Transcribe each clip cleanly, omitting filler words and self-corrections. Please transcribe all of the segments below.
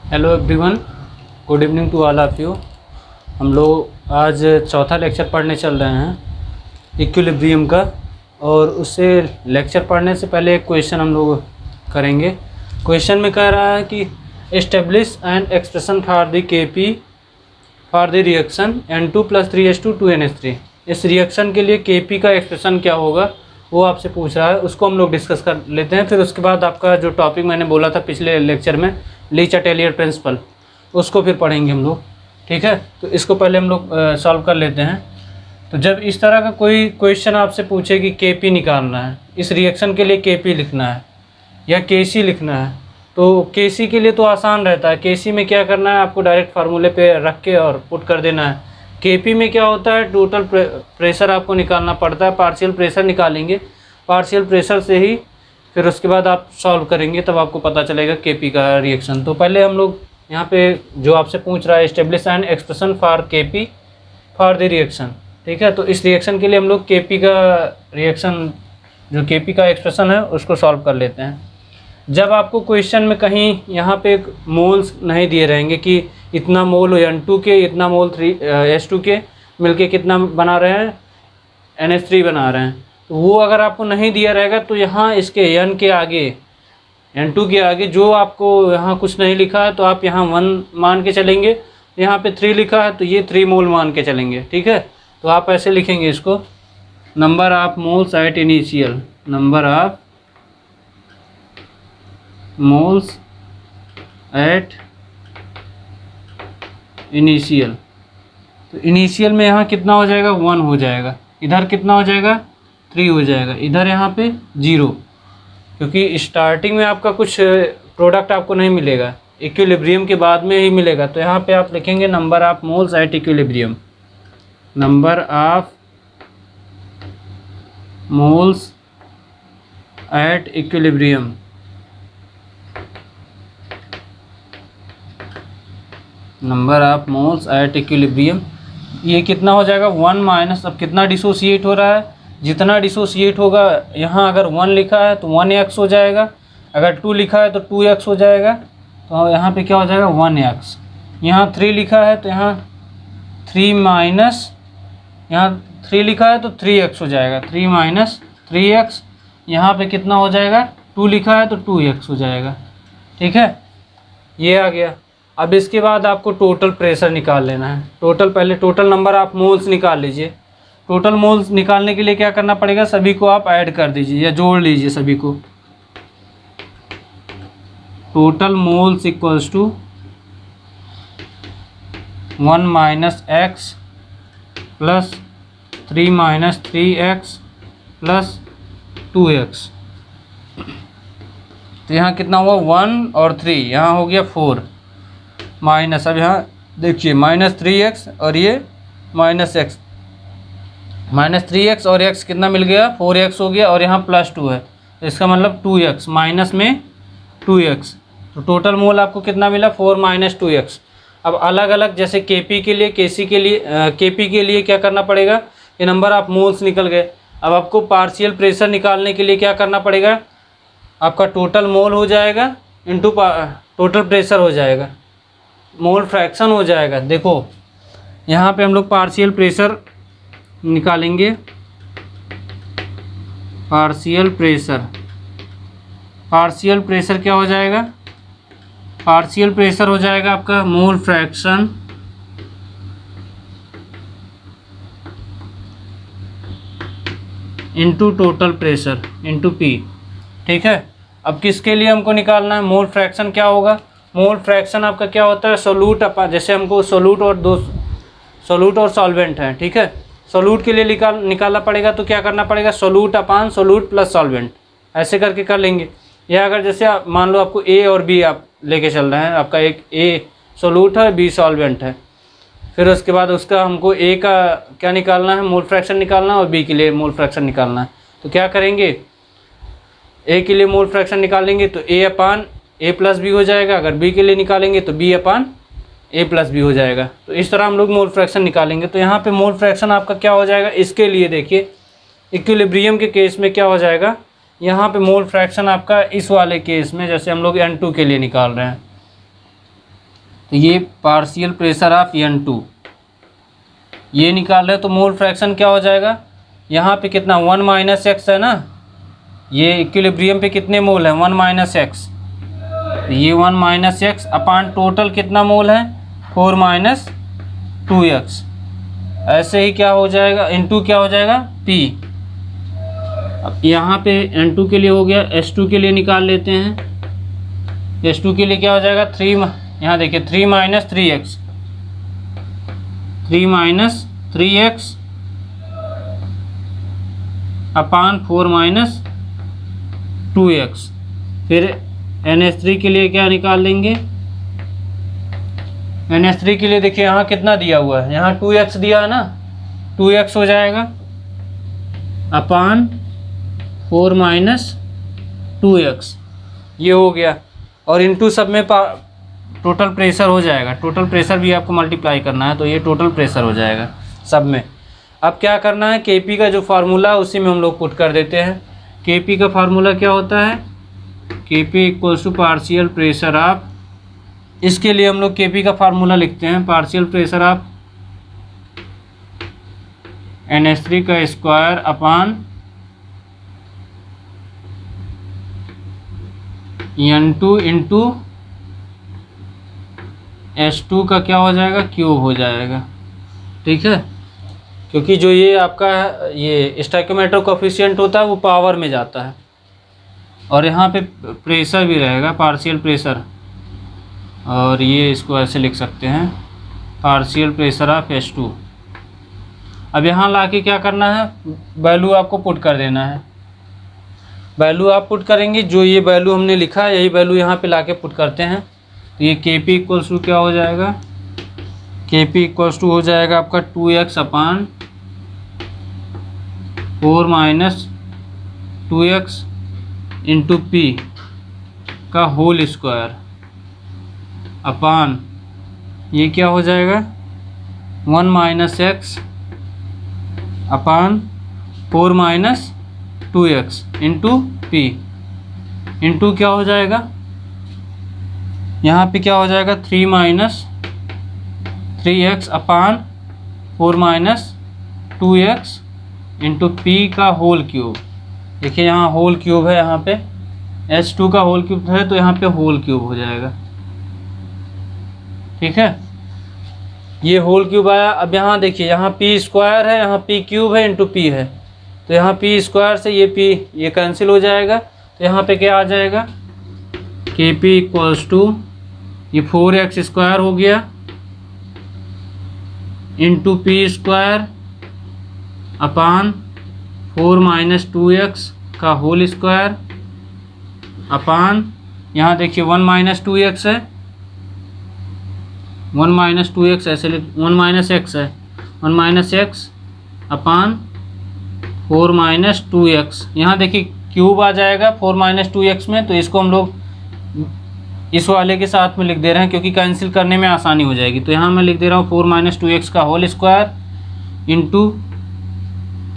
Hello everyone, good evening to all of you. हम लोग आज चौथा लेक्चर पढ़ने चल रहे हैं इक्विलिब्रियम का, और उससे लेक्चर पढ़ने से पहले एक क्वेश्चन हम लोग करेंगे। क्वेश्चन में कह रहा है कि establish an expression for the KP for the reaction N2 + 3H2 2NH3। इस रिएक्शन के लिए केपी का एक्सप्रेशन क्या होगा वो आपसे पूछ रहा है, उसको हम लोग डिस्कस कर लेते हैं। फिर उसके बाद आपका जो टॉपिक मैंने बोला था पिछले लेक्चर में, ली चैटेलियर प्रिंसिपल, उसको फिर पढ़ेंगे हम लोग। ठीक है, तो इसको पहले हम लोग सॉल्व कर लेते हैं। तो जब इस तरह का कोई क्वेश्चन आपसे पूछे कि केपी निकालना है, इस रिएक्शन के लिए केपी लिखना है या केसी लिखना है, तो केसी के लिए तो आसान रहता है। केसी में क्या करना है, आपको डायरेक्ट फार्मूले पे रख के और पुट कर देना है। केपी में क्या होता है, टोटल प्रेशर आपको निकालना पड़ता है। पार्शियल प्रेशर निकालेंगे, पार्शियल प्रेशर से ही फिर उसके बाद आप सॉल्व करेंगे, तब आपको पता चलेगा केपी का रिएक्शन। तो पहले हम लोग यहाँ पे जो आपसे पूछ रहा है, establish an expression for KP for the reaction. ठीक है, तो इस रिएक्शन के लिए हम लोग केपी का रिएक्शन, जो केपी का एक्सप्रेशन है, उसको सॉल्व कर लेते हैं। जब आपको क्वेश्चन में कहीं यहाँ पे मोल्स नहीं दिए रहेंगे कि इतना मोल N2 के, इतना मोल H2 के मिलके कितना बना रहे हैं, NH3 बना रहे हैं, तो वो अगर आपको नहीं दिया रहेगा तो यहाँ इसके N के आगे, N2 के आगे जो आपको यहाँ कुछ नहीं लिखा है तो आप यहाँ 1 मान के चलेंगे। यहाँ पे 3 लिखा है तो ये 3 मोल मान के चलेंगे। ठीक है, तो आप ऐसे लिखेंगे इसको, number of moles at initial, number of moles at initial. तो इनिशियल में यहाँ कितना हो जाएगा, 1 हो जाएगा, इधर कितना हो जाएगा, 3 हो जाएगा, इधर यहाँ पे 0, क्योंकि स्टार्टिंग में आपका कुछ प्रोडक्ट आपको नहीं मिलेगा, इक्विलिब्रियम के बाद में ही मिलेगा। तो यहाँ पे आप लिखेंगे number of moles at equilibrium, number of moles at equilibrium, number of moles at equilibrium. ये कितना हो जाएगा, 1 माइनस, अब कितना डिसोसिएट हो रहा है, जितना डिसोसिएट होगा, यहाँ अगर 1 लिखा है तो 1x हो जाएगा, अगर 2 लिखा है तो 2x हो जाएगा। तो यहाँ पे क्या हो जाएगा, 1x। यहाँ 3 लिखा है तो यहाँ 3 माइनस, यहाँ 3 लिखा है तो 3x हो जाएगा, 3 माइनस 3x। यहाँ पे कितना हो जाएगा, 2 लिखा है तो 2x हो जाएगा। ठीक है, ये आ गया। अब इसके बाद आपको टोटल प्रेशर निकाल लेना है। पहले टोटल नंबर ऑफ मोल्स निकाल लीजिए। टोटल मोल्स निकालने के लिए क्या करना पड़ेगा, सभी को आप ऐड कर दीजिए या जोड़ लीजिए सभी को। Total moles equals to 1 minus x plus 3 minus 3x plus 2x। तो यहाँ कितना हुआ, 1 और 3, यहाँ हो गया 4 माइनस, अब यहाँ देखिए -3x और ये -x, -3x और x कितना मिल गया, 4x हो गया, और यहाँ +2 है, इसका मतलब 2x, माइनस में 2x। तो टोटल मोल आपको कितना मिला, 4 माइनस 2x। अब अलग अलग, जैसे केपी के लिए, केसी के लिए, केपी के लिए क्या करना पड़ेगा, ये नंबर ऑफ मोल्स निकल गए। अब आपको पार्शियल प्रेशर निकालने के लिए क्या करना पड़ेगा, आपका टोटल मोल हो जाएगा इंटू टोटल प्रेशर हो जाएगा, मोल फ्रैक्शन हो जाएगा। देखो यहाँ पे हम लोग पार्शियल प्रेशर निकालेंगे, पार्शियल प्रेशर क्या हो जाएगा, पार्शियल प्रेशर हो जाएगा आपका मोल fraction into total pressure into P। ठीक है, अब किसके लिए हमको निकालना है, मोल फ्रैक्शन क्या होगा, मोल फ्रैक्शन आपका क्या होता है, सोलूट अपॉन, जैसे हमको सोलूट और सॉल्वेंट है। ठीक है, सोलूट के लिए निकालना पड़ेगा तो क्या करना पड़ेगा, सोलूट अपॉन सोलूट प्लस सॉल्वेंट, ऐसे करके कर लेंगे। या अगर जैसे आप मान लो आपको A और B आप लेके चल रहे हैं, आपका एक A सोलूट है, B सॉल्वेंट है, फिर उसके बाद उसका हमको A का क्या निकालना है, मोल फ्रैक्शन निकालना है, और B के लिए मोल फ्रैक्शन निकालना है। तो क्या करेंगे, A के लिए मोल फ्रैक्शन निकालेंगे तो A upon A plus b हो जाएगा, अगर B के लिए निकालेंगे तो B upon A plus b हो जाएगा। तो इस तरह हम लोग मोल फ्रैक्शन निकालेंगे। तो यहाँ पे मोल फ्रैक्शन आपका क्या हो जाएगा, इसके लिए देखिए इक्विलिब्रियम के केस में क्या हो जाएगा, यहाँ पे मोल फ्रैक्शन आपका इस वाले केस में, जैसे हम लोग N2 के लिए निकाल रहे हैं, तो ये पार्शियल प्रेशर ऑफ N2 ये निकाल रहे, तो मोल फ्रैक्शन क्या हो जाएगा, यहाँ पे कितना 1 माइनस एक्स है ना, ये इक्विलिब्रियम पे कितने मोल हैं 1 माइनस एक्स, ये 1 माइनस एक्स अपान टोटल कितना मोल है 4 माइनस 2x। ऐसे ही क्या हो जाएगा इनटू क्या हो जाएगा P। अब यहाँ पे N2 के लिए हो गया, H2 के लिए निकाल लेते हैं। H2 के लिए क्या हो जाएगा 3, यहाँ देखिए 3 माइनस 3x, 3 माइनस 3x अपान 4 माइनस 2x। फिर NH3 के लिए क्या निकाल लेंगे, NH3 के लिए देखिए यहाँ कितना दिया हुआ है, यहाँ 2x दिया है ना, 2x हो जाएगा अपान 4 माइनस 2x, ये हो गया। और इनटू सब में टोटल प्रेशर हो जाएगा, टोटल प्रेशर भी आपको मल्टीप्लाई करना है, तो ये टोटल प्रेशर हो जाएगा सब में। अब क्या करना है, Kp का जो फार्मूला है उसी में हम लोग पुट कर देते हैं। Kp का फार्मूला क्या होता है, Kp equals to partial pressure of, इसके लिए हम लोग Kp का फार्मूला लिखते हैं पार्शियल प्रेशर ऑफ NH3 का square upon N2 into H2 का क्या हो जाएगा क्यूब हो जाएगा, ठीक है। क्योंकि जो ये आपका ये स्टोइकोमेट्रिक कोएफिशिएंट होता है वो पावर में जाता है, और यहाँ पे प्रेशर भी रहेगा पार्शियल प्रेशर, और ये इसको ऐसे लिख सकते हैं पार्शियल प्रेशर ऑफ H2। अब यहाँ लाके क्या करना है, वैल्यू आपको पुट कर देना है। वैल्यू आप पुट करेंगे, जो ये वैल्यू हमने लिखा है यही वैल्यू यहाँ पे लाके पुट करते हैं। तो ये Kp इक्वल्स टू क्या हो जाएगा, Kp इक्वल्स टू हो जाएगा आपका 2x अपान 4 माइनस 2x इंटू P का होल स्क्वायर अपान ये क्या हो जाएगा 1 माइनस एक्स अपान 4 minus 2x into P into क्या हो जाएगा, यहाँ पे क्या हो जाएगा 3 माइनस 3x अपान 4 माइनस 2x इंटू P का होल क्यूब। देखिए यहाँ होल क्यूब है, यहाँ पे H2 का होल क्यूब है तो यहाँ पे होल क्यूब हो जाएगा, ठीक है। ये होल क्यूब आया। अब यहाँ देखिए यहाँ P स्क्वायर है, यहाँ P क्यूब है इंटू P है, तो यहाँ P स्क्वायर से ये P ये कैंसिल हो जाएगा, तो यहाँ पे क्या आ जाएगा Kp इक्वल्स टू ये 4x स्क्वायर हो गया into P square upon 4 minus 2x का होल स्क्वायर अपान यहाँ देखिए 1 माइनस 2x है, 1 माइनस 2x ऐसे 1 माइनस x है, 1 माइनस x अपान 4 माइनस 2x। यहाँ देखिए क्यूब आ जाएगा 4 माइनस 2x में, तो इसको हम लोग इस वाले के साथ में लिख दे रहे हैं क्योंकि कैंसिल करने में आसानी हो जाएगी। तो यहाँ मैं लिख दे रहा हूँ 4 माइनस 2x का होल स्क्वायर इंटू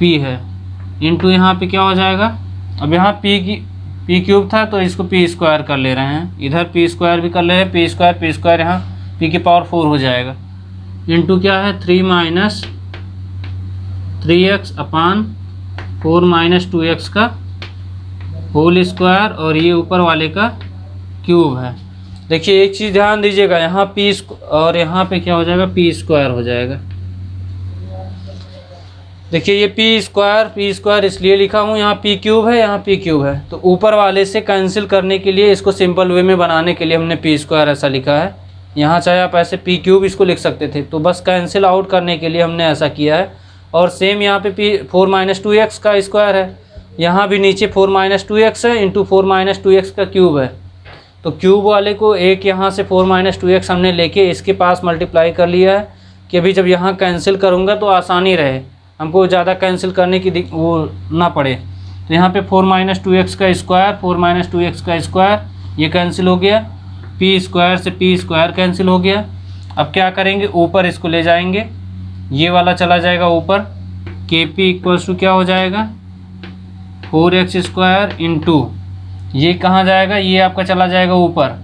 P है, इंटू यहाँ पे क्या हो जाएगा, अब यहाँ P क्यूब था तो इसको P स्क्वायर कर ले रहे हैं, इधर P स्क्वायर भी कर ले रहे हैं, P स्क्वायर यहाँ P की पावर 4 हो जाएगा, इंटू क्या है 3 माइनस 3x अपान 4 माइनस 2x का होल स्क्वायर और ये ऊपर वाले का क्यूब है। देखिए एक चीज़ ध्यान दीजिएगा, यहाँ P और यहाँ पे क्या हो जाएगा P स्क्वायर हो जाएगा। देखिए ये P स्क्वायर इसलिए लिखा हूँ, यहाँ P क्यूब है, यहाँ P क्यूब है, तो ऊपर वाले से कैंसिल करने के लिए इसको सिंपल वे में बनाने के लिए हमने P स्क्वायर ऐसा लिखा है। यहाँ चाहे आप ऐसे P क्यूब इसको लिख सकते थे, तो बस कैंसिल आउट करने के लिए हमने ऐसा किया है। और सेम यहाँ पे 4 माइनस 2x का स्क्वायर है, यहाँ भी नीचे 4 माइनस 2x है इंटू 4 माइनस 2x का क्यूब है, तो क्यूब वाले को एक यहाँ से 4 माइनस 2x हमने लेके इसके पास मल्टीप्लाई कर लिया है कि अभी जब यहाँ कैंसिल करूँगा तो आसानी रहे, हमको ज़्यादा कैंसिल करने की वो ना पड़े। तो यहाँ पे 4 माइनस 2x का स्क्वायर 4 माइनस 2x का स्क्वायर ये कैंसिल हो गया, P स्क्वायर से P स्क्वायर कैंसिल हो गया। अब क्या करेंगे, ऊपर इसको ले जाएंगे, ये वाला चला जाएगा ऊपर, Kp इक्वल्स टू क्या हो जाएगा 4x स्क्वायर इंटू ये कहाँ जाएगा, ये आपका चला जाएगा ऊपर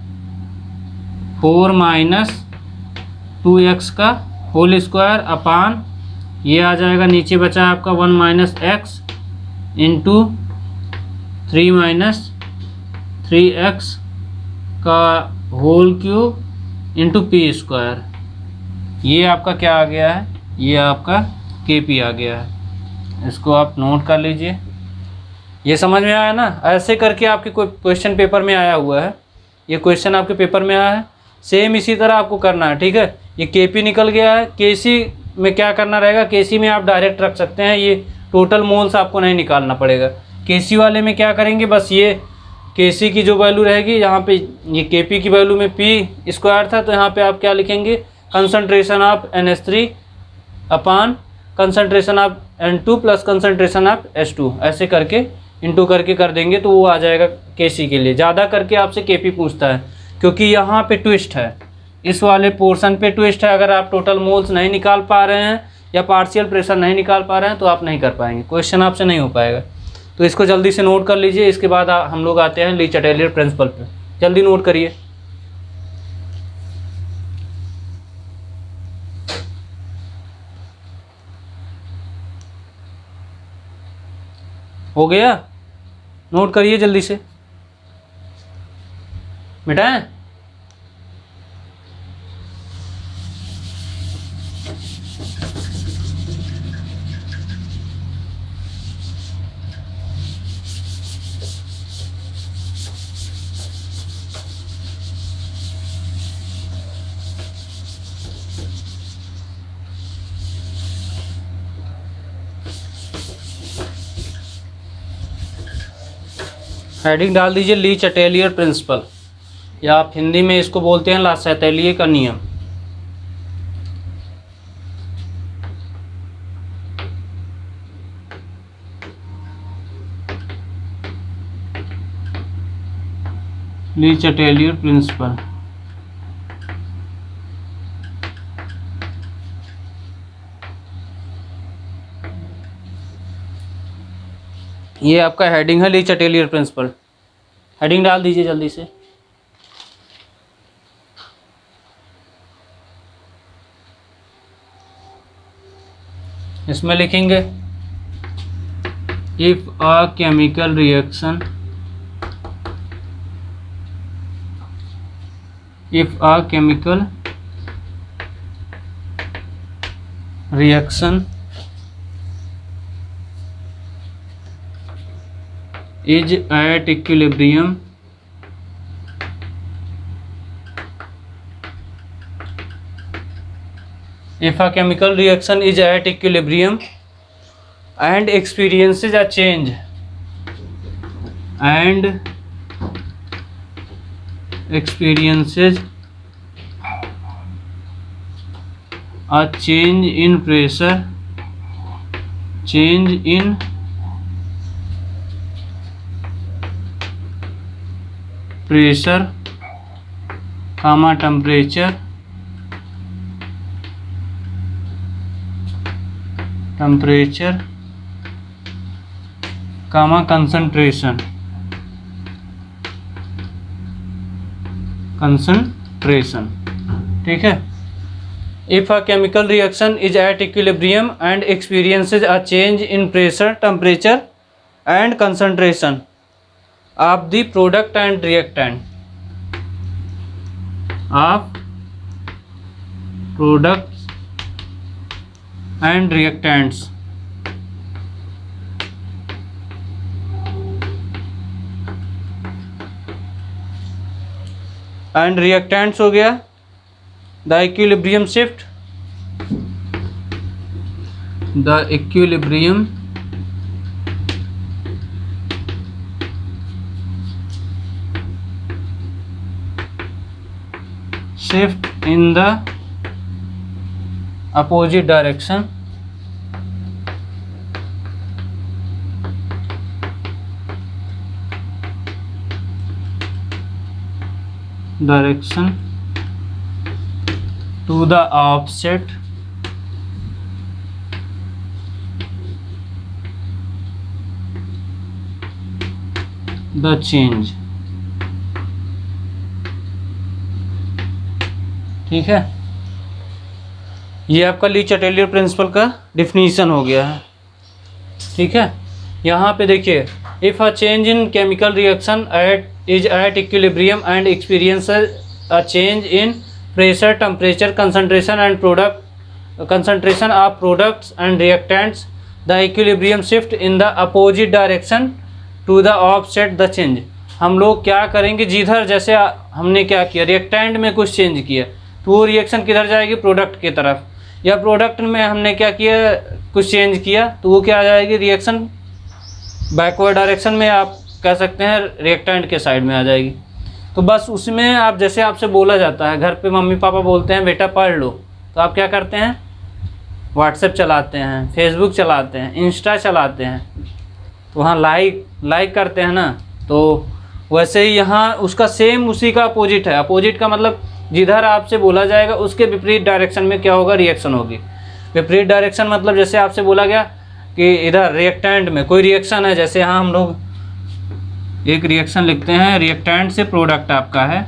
4 माइनस 2x का होल स्क्वायर अपान ये आ जाएगा, नीचे बचा आपका 1 minus x into 3 minus 3x का whole cube into P square. ये आपका क्या आ गया है, ये आपका KP आ गया है। इसको आप नोट कर लीजिए। ये समझ में आया ना? ऐसे करके आपके कोई क्वेश्चन पेपर में आया हुआ है, ये क्वेश्चन आपके पेपर में आया है, सेम इसी तरह आपको करना है। ठीक है, ये KP निकल गया है। KC में क्या करना रहेगा, KC में आप डायरेक्ट रख सकते हैं, ये टोटल मोल्स आपको नहीं निकालना पड़ेगा। KC वाले में क्या करेंगे, बस ये KC की जो वैल्यू रहेगी, यहाँ पे ये KP की वैल्यू में P स्क्वायर था, तो यहाँ पे आप क्या लिखेंगे, concentration of NH3 upon concentration of N2 plus concentration of H2, ऐसे करके इंटू करके कर देंगे तो वो आ जाएगा KC के लिए। ज़्यादा करके आपसे KP पूछता है, क्योंकि यहाँ पे ट्विस्ट है, इस वाले पोर्शन पे ट्विस्ट है। अगर आप टोटल मोल्स नहीं निकाल पा रहे हैं या पार्शियल प्रेशर नहीं निकाल पा रहे हैं तो आप नहीं कर पाएंगे, क्वेश्चन आपसे नहीं हो पाएगा। तो इसको जल्दी से नोट कर लीजिए। इसके बाद हम लोग आते हैं ली चैटेलियर प्रिंसिपल पे। जल्दी नोट करिए। हो गया? नोट करिए जल्दी से, मिटाएं? हेडिंग डाल दीजिए ली चैटेलियर प्रिंसिपल, या आप हिंदी में इसको बोलते हैं ला चैटेलियर का नियम। ली चैटेलियर प्रिंसिपल। ये आपका हेडिंग है ली चैटेलियर प्रिंसिपल। हेडिंग डाल दीजिए जल्दी से। इसमें लिखेंगे if a chemical reaction, if a chemical reaction is at equilibrium, if a chemical reaction is at equilibrium and experiences a change, and experiences a change in pressure, change in pressure, comma temperature, temperature, comma concentration, concentration। ठीक है। If a chemical reaction is at equilibrium and experiences a change in pressure, temperature and concentration of the product and reactant, of products and reactants, and reactants हो गया, the equilibrium shift, the equilibrium shift in the opposite direction, to the opposite the change। ठीक है। ये आपका ली चैटेलियर principal का definition हो गया है, ठीक है। यहाँ पे देखिए, if a change in chemical reaction is at equilibrium and experiences a change in pressure, temperature, concentration and concentration of products and reactants, the equilibrium shift in the opposite direction to the offset the change। हम लोग क्या करेंगे, जिधर जैसे हमने क्या किया, reactant में कुछ चेंज किया तो वो रिएक्शन किधर जाएगी, प्रोडक्ट की तरफ, या प्रोडक्ट में हमने क्या किया, कुछ चेंज किया तो वो क्या आ जाएगी, रिएक्शन बैकवर्ड डायरेक्शन में, आप कह सकते हैं रिएक्टेंट के साइड में आ जाएगी। तो बस उसमें आप जैसे आपसे बोला जाता है, घर पे मम्मी पापा बोलते हैं बेटा पढ़ लो, तो आप क्या करते हैं, व्हाट्सएप चलाते हैं, फेसबुक चलाते हैं, इंस्टा चलाते हैं, तो वहाँ लाइक करते हैं ना। तो वैसे ही यहाँ उसका सेम उसी का अपोजिट है। अपोजिट का मतलब जिधर आपसे बोला जाएगा उसके विपरीत डायरेक्शन में क्या होगा, रिएक्शन होगी। विपरीत डायरेक्शन मतलब जैसे आपसे बोला गया कि इधर रिएक्टेंट में कोई रिएक्शन है, जैसे यहाँ हम लोग एक रिएक्शन लिखते हैं, रिएक्टेंट से प्रोडक्ट आपका है,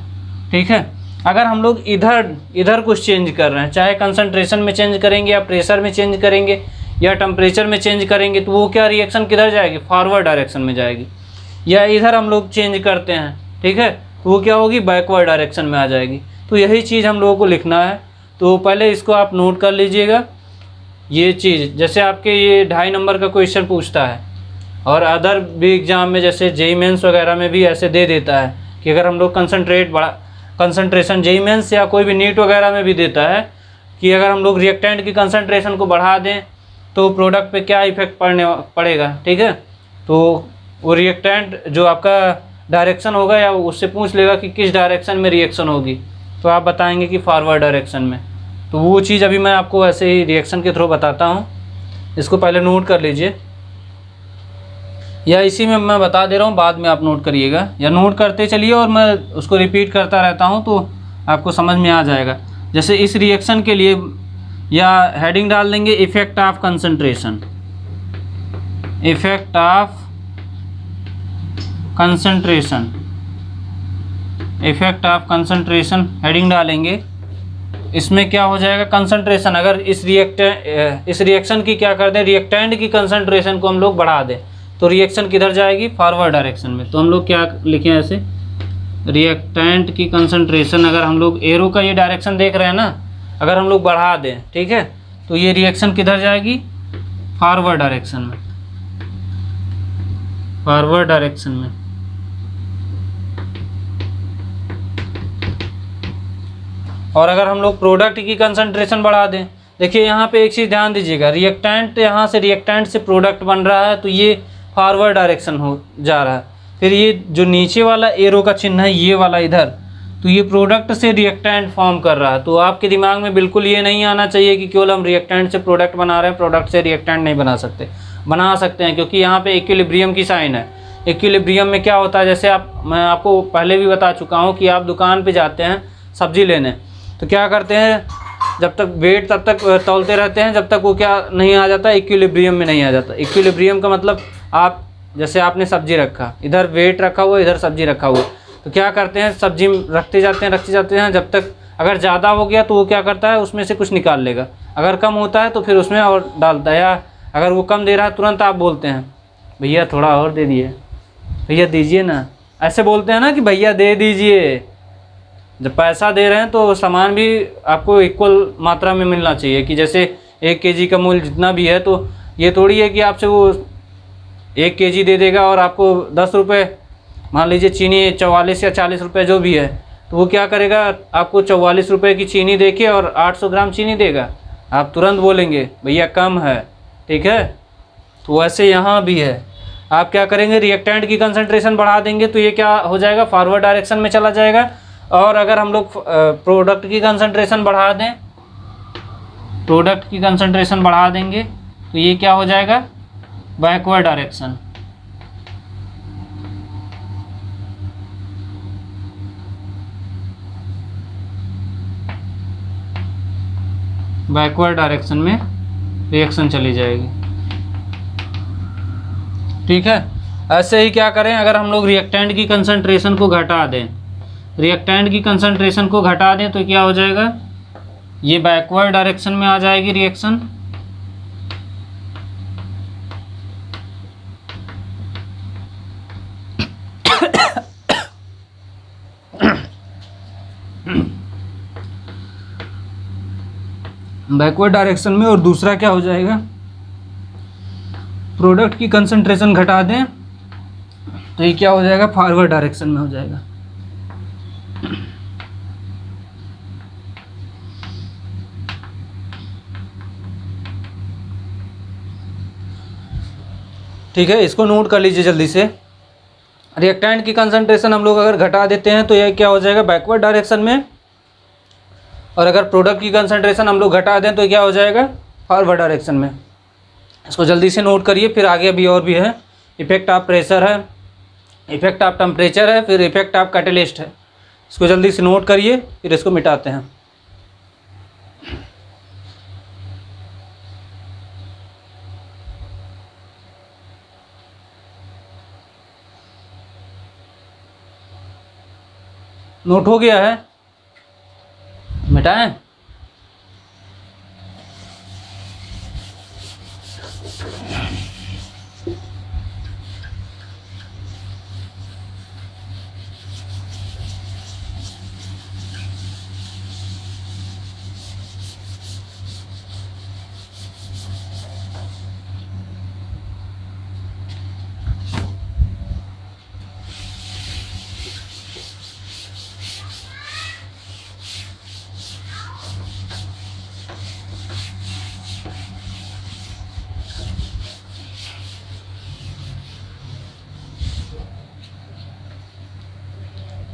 ठीक है। अगर हम लोग इधर कुछ चेंज कर रहे हैं, चाहे कंसंट्रेशन में चेंज करेंगे या प्रेशर में चेंज करेंगे या टेम्परेचर में चेंज करेंगे, तो वो क्या रिएक्शन किधर जाएगी, फॉरवर्ड डायरेक्शन में जाएगी। या इधर हम लोग चेंज करते हैं, ठीक है, तो वो क्या होगी, बैकवर्ड डायरेक्शन में आ जाएगी। तो यही चीज़ हम लोगों को लिखना है। तो पहले इसको आप नोट कर लीजिएगा। ये चीज़ जैसे आपके ये 2.5 नंबर का क्वेश्चन पूछता है, और अदर भी एग्ज़ाम में जैसे जेईई मेंस वगैरह में भी ऐसे दे देता है कि अगर हम लोग कंसंट्रेशन जेईई मेंस या कोई भी नीट वगैरह में भी देता है कि अगर हम लोग रिएक्टेंट की कंसंट्रेशन को बढ़ा दें तो प्रोडक्ट पे क्या इफेक्ट पड़ेगा, ठीक है। तो वो रिएक्टेंट जो आपका डायरेक्शन होगा या उससे पूछ लेगा कि किस डायरेक्शन में रिएक्शन होगी, तो आप बताएंगे कि फॉरवर्ड डायरेक्शन में। तो वो चीज़ अभी मैं आपको ऐसे ही रिएक्शन के थ्रू बताता हूँ, इसको पहले नोट कर लीजिए, या इसी में मैं बता दे रहा हूँ, बाद में आप नोट करिएगा, या नोट करते चलिए और मैं उसको रिपीट करता रहता हूँ तो आपको समझ में आ जाएगा। जैसे इस रिएक्शन के लिए या हेडिंग डाल देंगे effect of concentration, effect of concentration, effect of concentration heading डालेंगे। इसमें क्या हो जाएगा, कंसंट्रेशन अगर इस रिएक्शन की क्या कर दें, रिएक्टेंट की कंसंट्रेशन को हम लोग बढ़ा दें तो रिएक्शन किधर जाएगी, फॉरवर्ड डायरेक्शन में। तो हम लोग क्या लिखें ऐसे, रिएक्टेंट की कंसंट्रेशन, अगर हम लोग एरो का ये डायरेक्शन देख रहे हैं ना, अगर हम लोग बढ़ा दें, ठीक है, तो ये रिएक्शन किधर जाएगी, फॉरवर्ड डायरेक्शन में, फॉरवर्ड डायरेक्शन में। और अगर हम लोग प्रोडक्ट की कंसंट्रेशन बढ़ा दें, देखिए यहाँ पे एक चीज़ ध्यान दीजिएगा, रिएक्टेंट यहाँ से रिएक्टेंट से प्रोडक्ट बन रहा है तो ये फॉरवर्ड डायरेक्शन हो जा रहा है। फिर ये जो नीचे वाला एरो का चिन्ह है, ये वाला इधर, तो ये प्रोडक्ट से रिएक्टेंट फॉर्म कर रहा है। तो आपके दिमाग में बिल्कुल ये नहीं आना चाहिए कि केवल हम रिएक्टेंट से प्रोडक्ट बना रहे हैं, प्रोडक्ट से रिएक्टेंट नहीं बना सकते। बना सकते हैं, क्योंकि यहाँ पे इक्विलिब्रियम की साइन है। इक्विलिब्रियम में क्या होता है, जैसे मैं आपको पहले भी बता चुका हूँ कि आप दुकान पर जाते हैं सब्ज़ी लेने, तो क्या करते हैं, जब तक वेट तब तक तौलते रहते हैं जब तक वो क्या नहीं आ जाता, इक्विलिब्रियम में नहीं आ जाता। इक्विलिब्रियम का मतलब आप जैसे आपने सब्जी रखा, इधर वेट रखा हुआ, इधर सब्जी रखा हुआ, तो क्या करते हैं, सब्जी रखते जाते हैं जब तक अगर ज़्यादा हो गया तो वो क्या करता है, उसमें से कुछ निकाल लेगा। अगर कम होता है तो फिर उसमें और डालता है, या अगर वो कम दे रहा है तुरंत आप बोलते हैं भैया थोड़ा और दे दिए, भैया दीजिए ना, ऐसे बोलते हैं ना कि भैया दे दीजिए। जब पैसा दे रहे हैं तो सामान भी आपको इक्वल मात्रा में मिलना चाहिए, कि जैसे 1 केजी का मूल्य जितना भी है, तो ये थोड़ी है कि आपसे वो 1 केजी दे देगा और आपको 10 रुपये, मान लीजिए चीनी 44 या 40 रुपये जो भी है, तो वो क्या करेगा, आपको 44 रुपये की चीनी देके और 800 ग्राम चीनी देगा, आप तुरंत बोलेंगे भैया कम है, ठीक है। तो वैसे यहाँ भी है, आप क्या करेंगे, रिएक्टेंट की कंसंट्रेशन बढ़ा देंगे तो ये क्या हो जाएगा, फॉरवर्ड डायरेक्शन में चला जाएगा। और अगर हम लोग प्रोडक्ट की कंसंट्रेशन बढ़ा दें, प्रोडक्ट की कंसंट्रेशन बढ़ा देंगे तो ये क्या हो जाएगा, बैकवर्ड डायरेक्शन। बैकवर्ड डायरेक्शन में रिएक्शन चली जाएगी, ठीक है। ऐसे ही क्या करें, अगर हम लोग रिएक्टेंट की कंसंट्रेशन को घटा दें, रिएक्टेंट की कंसंट्रेशन को घटा दें तो क्या हो जाएगा, ये बैकवर्ड डायरेक्शन में आ जाएगी रिएक्शन, बैकवर्ड डायरेक्शन में। और दूसरा क्या हो जाएगा, प्रोडक्ट की कंसंट्रेशन घटा दें तो ये क्या हो जाएगा, फॉरवर्ड डायरेक्शन में हो जाएगा। ठीक है, इसको नोट कर लीजिए जल्दी से। रिएक्टेंट की कंसंट्रेशन हम लोग अगर घटा देते हैं तो यह क्या हो जाएगा, बैकवर्ड डायरेक्शन में। और अगर प्रोडक्ट की कंसंट्रेशन हम लोग घटा दें तो क्या हो जाएगा, फॉरवर्ड डायरेक्शन में। इसको जल्दी से नोट करिए, फिर आगे भी और भी है। इफेक्ट ऑफ प्रेशर है, इफेक्ट ऑफ टेम्परेचर है, फिर इफेक्ट ऑफ कैटलिस्ट है। इसको जल्दी से नोट करिए, फिर इसको मिटाते हैं। नोट हो गया है, मिटाएं।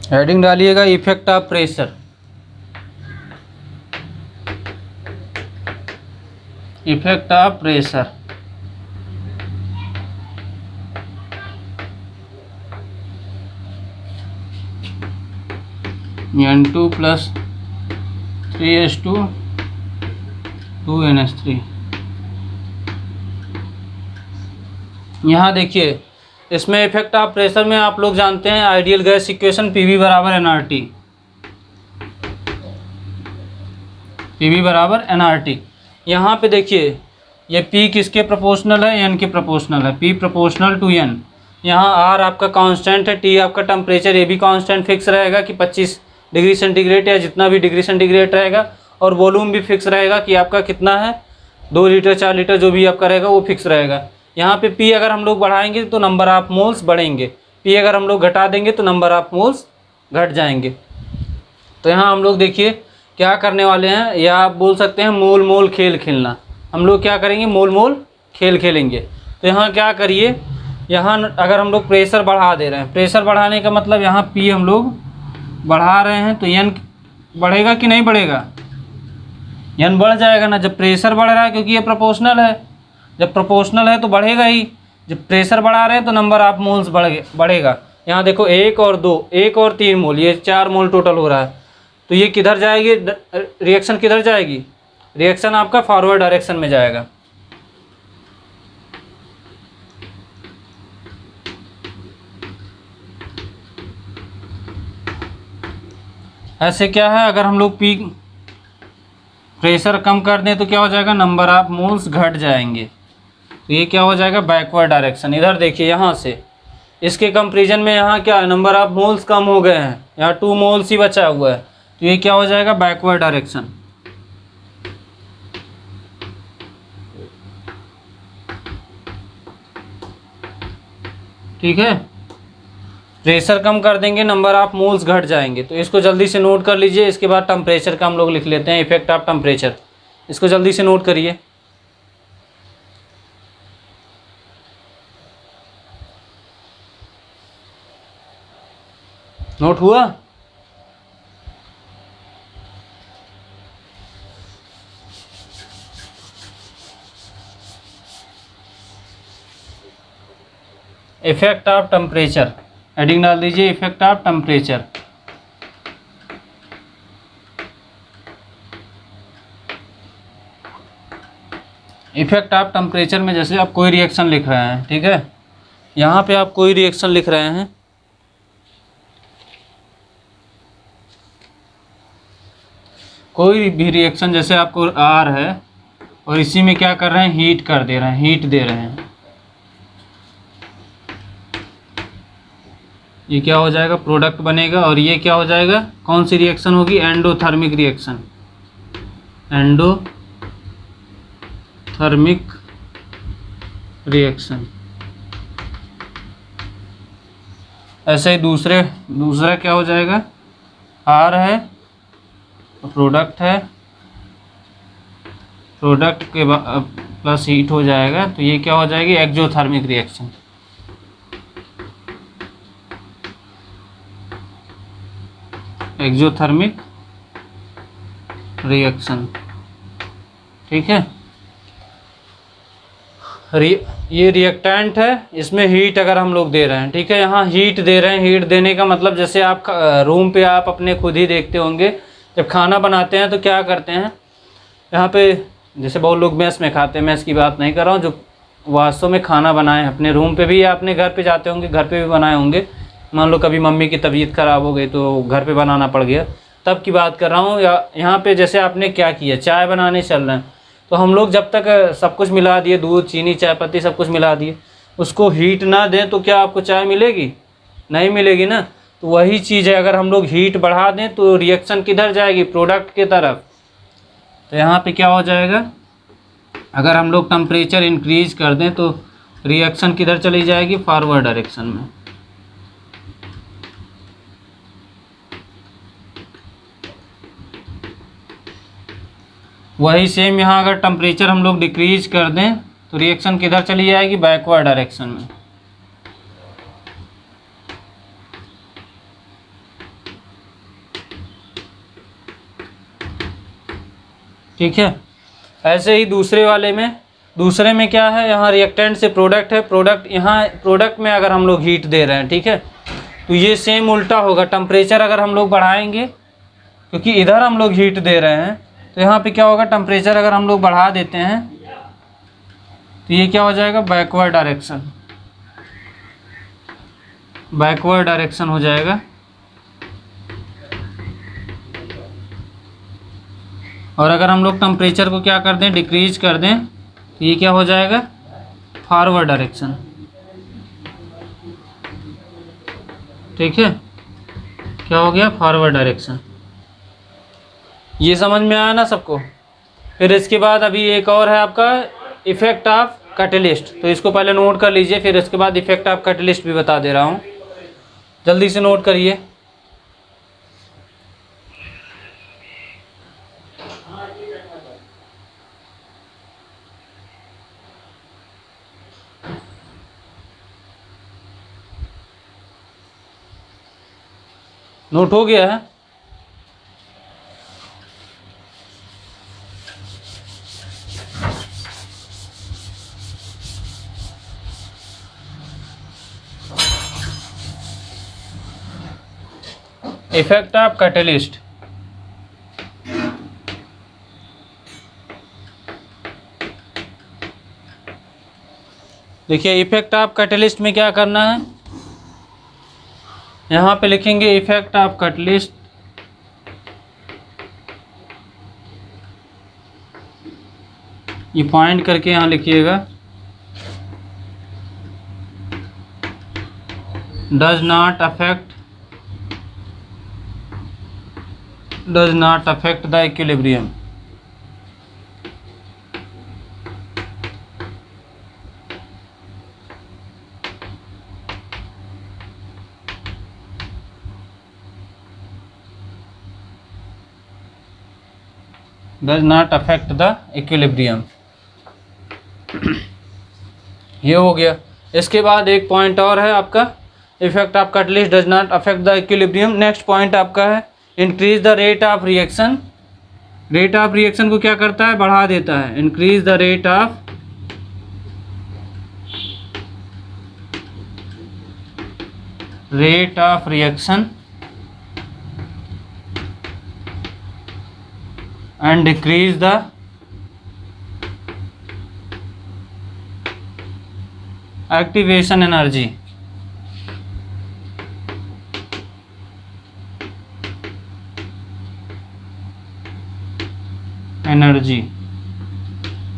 हेडिंग डालिएगा effect of pressure, effect of pressure. N2 plus 3H2 2NH3। यहाँ देखिए, इसमें इफेक्ट ऑफ प्रेशर में आप लोग जानते हैं आइडियल गैस इक्वेशन PV बराबर nRT, PV बराबर nRT। यहाँ पे देखिए, ये P किसके प्रोपोर्शनल है, N के प्रोपोर्शनल है, P प्रोपोर्शनल टू N। यहाँ R आपका कांस्टेंट है, T आपका टेम्परेचर, ये भी कांस्टेंट फिक्स रहेगा कि 25 डिग्री सेंटीग्रेड या जितना भी डिग्री सेंटीग्रेड रहेगा। और वॉल्यूम भी फिक्स रहेगा कि आपका कितना है, 2 लीटर 4 लीटर जो भी आपका रहेगा वो फिक्स रहेगा। यहाँ पे P अगर हम लोग बढ़ाएंगे तो नंबर ऑफ मोल्स बढ़ेंगे, P अगर हम लोग घटा देंगे तो नंबर ऑफ मोल्स घट जाएंगे। तो यहाँ हम लोग देखिए क्या करने वाले हैं, या आप बोल सकते हैं मोल मोल खेल खेलना। हम लोग क्या करेंगे, मोल मोल खेल खेलेंगे। तो यहाँ क्या करिए, यहाँ अगर हम लोग प्रेशर बढ़ा दे रहे हैं, प्रेशर बढ़ाने का मतलब यहाँ P हम लोग बढ़ा रहे हैं तो N बढ़ेगा कि नहीं बढ़ेगा, N बढ़ जाएगा ना। जब प्रेशर बढ़ रहा है, क्योंकि ये प्रोपोर्शनल है, जब प्रोपोर्शनल है तो बढ़ेगा ही। जब प्रेशर बढ़ा रहे हैं तो नंबर ऑफ मोल्स बढ़ेगा। यहाँ देखो 1 और 2, 1 और 3 मोल, ये 4 मोल टोटल हो रहा है। तो ये किधर जाएगी, रिएक्शन किधर जाएगी, रिएक्शन आपका फॉरवर्ड डायरेक्शन में जाएगा। ऐसे क्या है, अगर हम लोग प्रेशर कम कर दें तो क्या हो जाएगा, नंबर ऑफ मोल्स घट जाएंगे। तो ये क्या हो जाएगा, बैकवर्ड डायरेक्शन। इधर देखिए, यहाँ से इसके कंपैरिजन में यहाँ क्या है, नंबर ऑफ मोल्स कम हो गए हैं, यहाँ 2 मोल्स ही बचा हुआ है। तो ये क्या हो जाएगा, बैकवर्ड डायरेक्शन। ठीक है, प्रेशर कम कर देंगे, नंबर ऑफ मोल्स घट जाएंगे। तो इसको जल्दी से नोट कर लीजिए। इसके बाद टेम्परेचर का हम लोग लिख लेते हैं, इफेक्ट ऑफ टेम्परेचर। इसको जल्दी से नोट करिए। नोट हुआ? इफेक्ट ऑफ टेम्परेचर, हेडिंग डाल दीजिए effect of temperature. Effect of temperature में जैसे आप कोई रिएक्शन लिख रहे हैं, ठीक है, यहाँ पे आप कोई रिएक्शन लिख रहे हैं, कोई भी रिएक्शन जैसे आपको आर है और इसी में क्या कर रहे हैं, हीट कर दे रहे हैं, हीट दे रहे हैं, ये क्या हो जाएगा, प्रोडक्ट बनेगा। और ये क्या हो जाएगा, कौन सी रिएक्शन होगी, एंडोथर्मिक रिएक्शन, एंडोथर्मिक रिएक्शन। ऐसे ही दूसरा क्या हो जाएगा, आर है, प्रोडक्ट है, प्रोडक्ट के प्लस हीट हो जाएगा, तो ये क्या हो जाएगी, एक्जोथर्मिक रिएक्शन। एक्जोथर्मिक रिएक्शन, ठीक है। ये रिएक्टेंट है, इसमें हीट अगर हम लोग दे रहे हैं, ठीक है, यहाँ हीट दे रहे हैं। हीट देने का मतलब जैसे आप रूम पे आप अपने खुद ही देखते होंगे, जब खाना बनाते हैं तो क्या करते हैं, यहाँ पे जैसे बहुत लोग मेस में खाते हैं, मेस की बात नहीं कर रहा हूँ, जो वास्तव में खाना बनाए अपने रूम पे भी या अपने घर पे जाते होंगे, घर पे भी बनाए होंगे। मान लो कभी मम्मी की तबीयत ख़राब हो गई तो घर पे बनाना पड़ गया, तब की बात कर रहा हूँ। या यहाँ पे जैसे आपने क्या किया, चाय बनाने चल रहे हैं, तो हम लोग जब तक सब कुछ मिला दिए, दूध, चीनी, चाय पत्ती सब कुछ मिला दिए, उसको हीट ना दें तो क्या आपको चाय मिलेगी, नहीं मिलेगी ना। तो वही चीज़ है, अगर हम लोग हीट बढ़ा दें तो रिएक्शन किधर जाएगी, प्रोडक्ट की तरफ। तो यहाँ पे क्या हो जाएगा, अगर हम लोग टेम्परेचर इंक्रीज कर दें तो रिएक्शन किधर चली जाएगी, फॉरवर्ड डायरेक्शन में। वही सेम यहाँ अगर टेम्परेचर हम लोग डिक्रीज कर दें तो रिएक्शन किधर चली जाएगी, बैकवर्ड डायरेक्शन में। ठीक है। ऐसे ही दूसरे में क्या है, यहाँ रिएक्टेंट से प्रोडक्ट है, प्रोडक्ट यहाँ प्रोडक्ट में अगर हम लोग हीट दे रहे हैं, ठीक है, तो ये सेम उल्टा होगा। टेम्परेचर अगर हम लोग बढ़ाएंगे, क्योंकि इधर हम लोग हीट दे रहे हैं, तो यहाँ पे क्या होगा, टेम्परेचर अगर हम लोग बढ़ा देते हैं तो ये क्या हो जाएगा, बैकवर्ड डायरेक्शन, बैकवर्ड डायरेक्शन हो जाएगा। और अगर हम लोग टेम्परेचर को क्या कर दें, डिक्रीज कर दें, तो ये क्या हो जाएगा, फॉरवर्ड डायरेक्शन। ठीक है, क्या हो गया, फॉरवर्ड डायरेक्शन। ये समझ में आया ना सबको। फिर इसके बाद अभी एक और है आपका इफेक्ट ऑफ कैटलिस्ट, तो इसको पहले नोट कर लीजिए, फिर इसके बाद इफेक्ट ऑफ कैटलिस्ट भी बता दे रहा हूँ, जल्दी से नोट करिए। नोट हो गया है? इफेक्ट ऑफ कैटलिस्ट, देखिए इफेक्ट ऑफ कैटलिस्ट में क्या करना है, यहाँ पे लिखेंगे इफेक्ट ऑफ कैटलिस्ट, ये पॉइंट करके यहाँ लिखिएगा, does not affect the equilibrium. Does not affect the equilibrium, ये हो गया। इसके बाद एक पॉइंट और है आपका, effect of catalyst does not affect the equilibrium. Next point आपका है increase the rate of reaction. Rate of reaction को क्या करता है, बढ़ा देता है। Increase the rate of reaction and decrease the activation energy. Energy.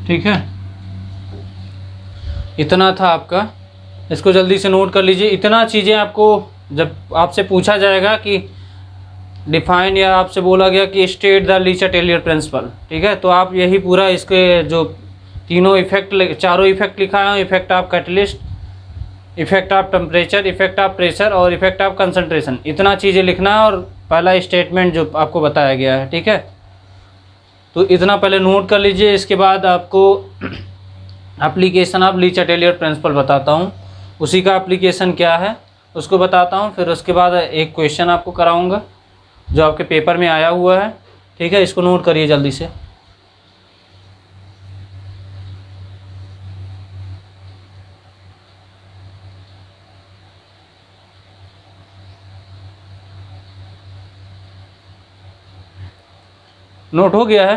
ठीक है, इतना था आपका, इसको जल्दी से नोट कर लीजिए। इतना चीज़ें आपको जब आपसे पूछा जाएगा कि डिफाइन, या आपसे बोला गया कि स्टेट द लीचा टेलियर प्रिंसिपल, ठीक है, तो आप यही पूरा इसके जो तीनों इफेक्ट, चारों इफेक्ट लिखा है, effect of catalyst, effect of temperature, effect of pressure और इफेक्ट ऑफ कंसंट्रेशन, इतना चीज़ें लिखना है और पहला स्टेटमेंट जो आपको बताया गया है। ठीक है, तो इतना पहले नोट कर लीजिए। इसके बाद आपको एप्लीकेशन ऑफ लीचा टेलियर प्रिंसिपल बताता हूँ, उसी का एप्लीकेशन क्या है उसको बताता हूँ। फिर उसके बाद एक क्वेश्चन आपको कराऊँगा जो आपके पेपर में आया हुआ है। ठीक है, इसको नोट करिए जल्दी से। नोट हो गया है?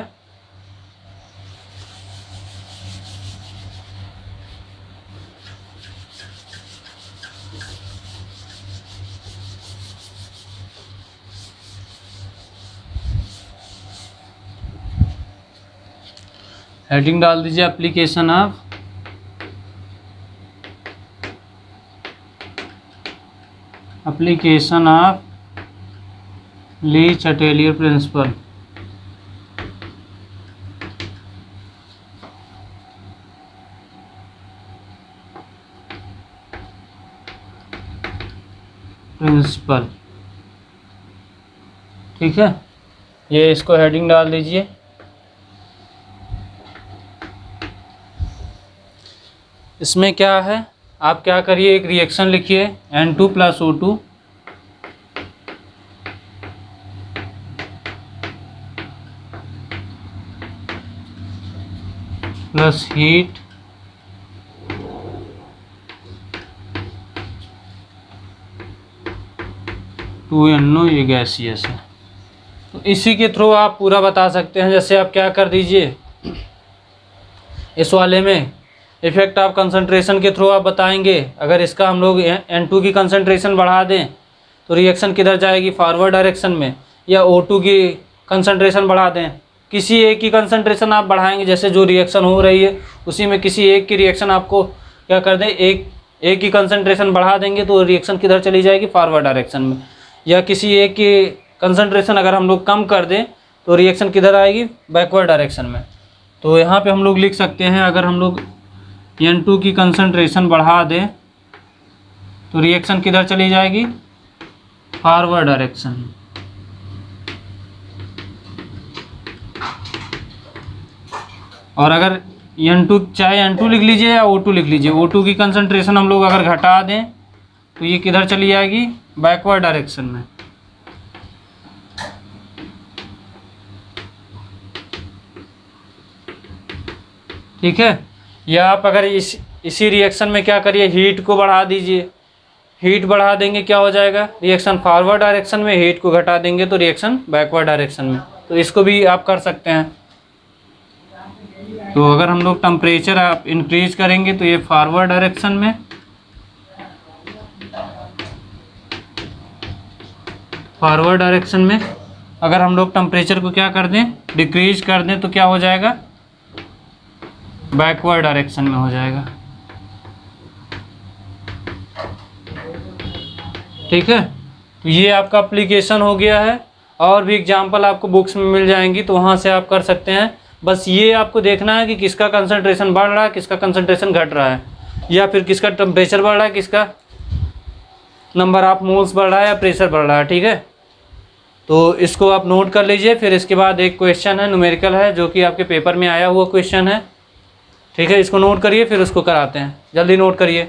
हेडिंग डाल दीजिए एप्लीकेशन ऑफ लीचा टेलियर प्रिंसिपल। ठीक है, ये इसको हेडिंग डाल दीजिए। इसमें क्या है, आप क्या करिए, एक रिएक्शन लिखिए N2 + O2 plus heat NO, ये गैसियस है। तो इसी के थ्रू आप पूरा बता सकते हैं। जैसे आप क्या कर दीजिए, इस वाले में इफेक्ट ऑफ कंसंट्रेशन के थ्रू आप बताएंगे। अगर इसका हम लोग N2 की कंसंट्रेशन बढ़ा दें तो रिएक्शन किधर जाएगी, फॉरवर्ड डायरेक्शन में, या O2 की कंसंट्रेशन बढ़ा दें, किसी एक की कंसंट्रेशन आप बढ़ाएंगे, जैसे जो रिएक्शन हो रही है उसी में किसी एक की रिएक्शन आपको क्या कर दें, एक की कंसंट्रेशन बढ़ा देंगे तो रिएक्शन किधर चली जाएगी, फॉरवर्ड डायरेक्शन में। या किसी एक की कंसंट्रेशन अगर हम लोग कम कर दें तो रिएक्शन किधर आएगी, बैकवर्ड डायरेक्शन में। तो यहाँ पे हम लोग लिख सकते हैं, अगर हम लोग N2 की कंसंट्रेशन बढ़ा दें तो रिएक्शन किधर चली जाएगी, फॉरवर्ड डायरेक्शन में। और अगर N2, चाहे N2 लिख लीजिए या O2 लिख लीजिए, O2 की कंसंट्रेशन हम लोग अगर घटा दें तो ये किधर चली जाएगी, बैकवर्ड डायरेक्शन में। ठीक है, या आप अगर इसी रिएक्शन में क्या करिए, हीट को बढ़ा दीजिए। हीट बढ़ा देंगे क्या हो जाएगा, रिएक्शन फॉरवर्ड डायरेक्शन में, हीट को घटा देंगे तो रिएक्शन बैकवर्ड डायरेक्शन में। तो इसको भी आप कर सकते हैं। तो अगर हम लोग टेम्परेचर आप इंक्रीज करेंगे तो ये फॉरवर्ड डायरेक्शन में, फॉरवर्ड डायरेक्शन में। अगर हम लोग टेम्परेचर को क्या कर दें, डिक्रीज कर दें तो क्या हो जाएगा, बैकवर्ड डायरेक्शन में हो जाएगा। ठीक है, तो ये आपका एप्लीकेशन हो गया है। और भी एग्जांपल आपको बुक्स में मिल जाएंगी तो वहाँ से आप कर सकते हैं। बस ये आपको देखना है कि किसका कंसंट्रेशन बढ़ रहा है, किसका कंसंट्रेशन घट रहा है, या फिर किसका टेम्परेचर बढ़ रहा है, किसका नंबर ऑफ मोल्स बढ़ रहा है या प्रेशर बढ़ रहा है। ठीक है, तो इसको आप नोट कर लीजिए। फिर इसके बाद एक क्वेश्चन है, न्यूमेरिकल है, जो कि आपके पेपर में आया हुआ क्वेश्चन है। ठीक है, इसको नोट करिए, फिर उसको कराते हैं। जल्दी नोट करिए।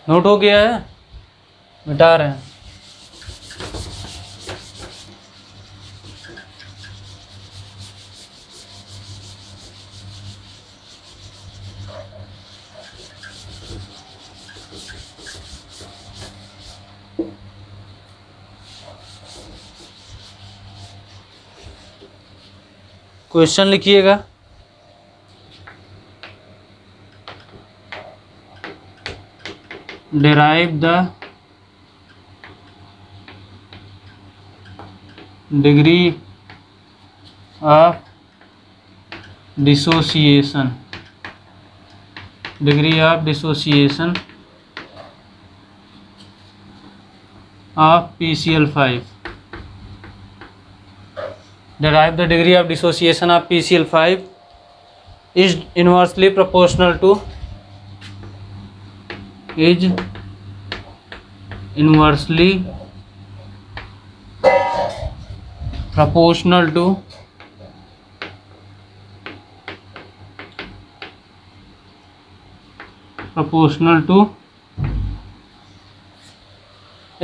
नोट हो गया है, मिटा रहे हैं। क्वेश्चन लिखिएगा। Derive the degree of dissociation, degree of dissociation of PCl5। derive the degree of dissociation of PCl5 is inversely proportional to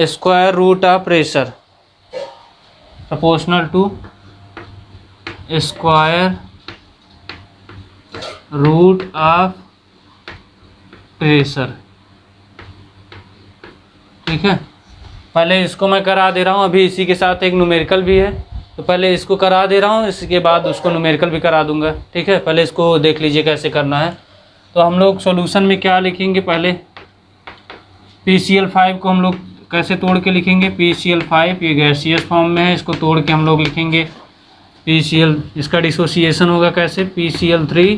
square root of pressure, proportional to square root of pressure। ठीक है, पहले इसको मैं करा दे रहा हूँ, अभी इसी के साथ एक न्यूमेरिकल भी है, तो पहले इसको करा दे रहा हूँ, इसके बाद उसको न्यूमेरिकल भी करा दूंगा। ठीक है, पहले इसको देख लीजिए कैसे करना है। तो हम लोग सॉल्यूशन में क्या लिखेंगे, पहले PCl5 को हम लोग कैसे तोड़ के लिखेंगे। PCl5 ये गैसियस फॉर्म में है, इसको तोड़ के हम लोग लिखेंगे PCl, इसका डिसोसिएशन होगा कैसे, PCl3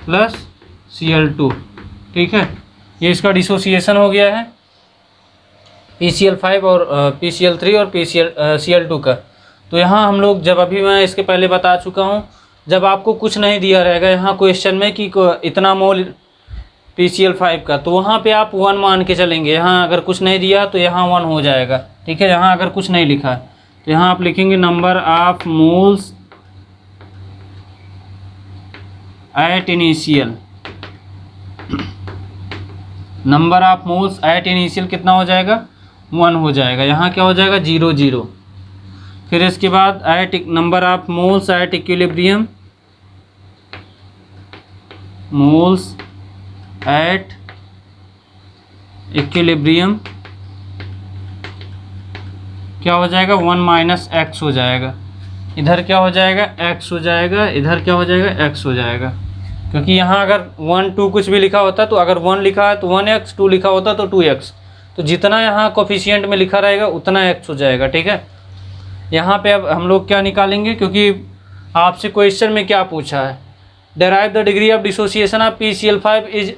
प्लस Cl2। ठीक है, ये इसका डिसोसिएशन हो गया है PCl5 और PCl3 और Cl2 का। तो यहाँ हम लोग जब, अभी मैं इसके पहले बता चुका हूँ, जब आपको कुछ नहीं दिया रहेगा यहाँ क्वेश्चन में कि इतना मोल PCl5 का, तो वहाँ पे आप 1 मान के चलेंगे। यहाँ अगर कुछ नहीं दिया तो यहाँ 1 हो जाएगा। ठीक है, यहाँ अगर कुछ नहीं लिखा है तो यहाँ आप लिखेंगे number of moles at initial, number of moles at initial कितना हो जाएगा, 1 हो जाएगा। यहाँ क्या हो जाएगा, 0 0। फिर इसके बाद at number of moles at equilibrium, moles at equilibrium क्या हो जाएगा, 1 माइनस एक्स हो जाएगा। इधर क्या हो जाएगा, x हो जाएगा, इधर क्या हो जाएगा, x हो जाएगा। क्योंकि यहाँ अगर 1 2 कुछ भी लिखा होता तो अगर 1 लिखा है तो 1x, 2 लिखा होता तो 2x, तो जितना यहाँ कोफिशिएंट में लिखा रहेगा उतना x हो जाएगा। ठीक है, यहाँ पे अब हम लोग क्या निकालेंगे, क्योंकि आपसे क्वेश्चन में क्या पूछा है, derive the degree of dissociation of PCl5 is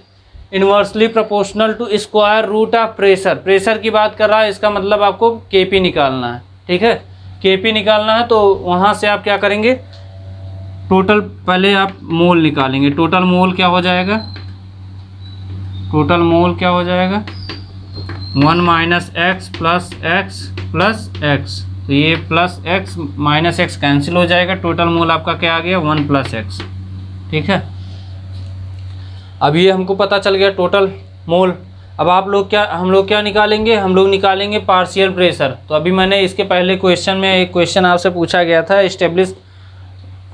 inversely proportional to square root of pressure. Pressure की बात कर रहा है, इसका मतलब आपको Kp निकालना है। ठीक है, Kp निकालना है तो वहाँ से आप क्या करेंगे, टोटल पहले आप मोल निकालेंगे। टोटल मोल क्या हो जाएगा, टोटल मोल क्या हो जाएगा, 1 minus x plus x plus x, तो ये plus x minus x cancel हो जाएगा। टोटल मोल आपका क्या आ गया, 1 प्लस एक्स। ठीक है, अब ये हमको पता चल गया टोटल मोल। अब आप लोग क्या, हम लोग क्या निकालेंगे, हम लोग निकालेंगे पार्शियल प्रेशर। तो अभी मैंने इसके पहले क्वेश्चन में एक क्वेश्चन आपसे पूछा गया था, establish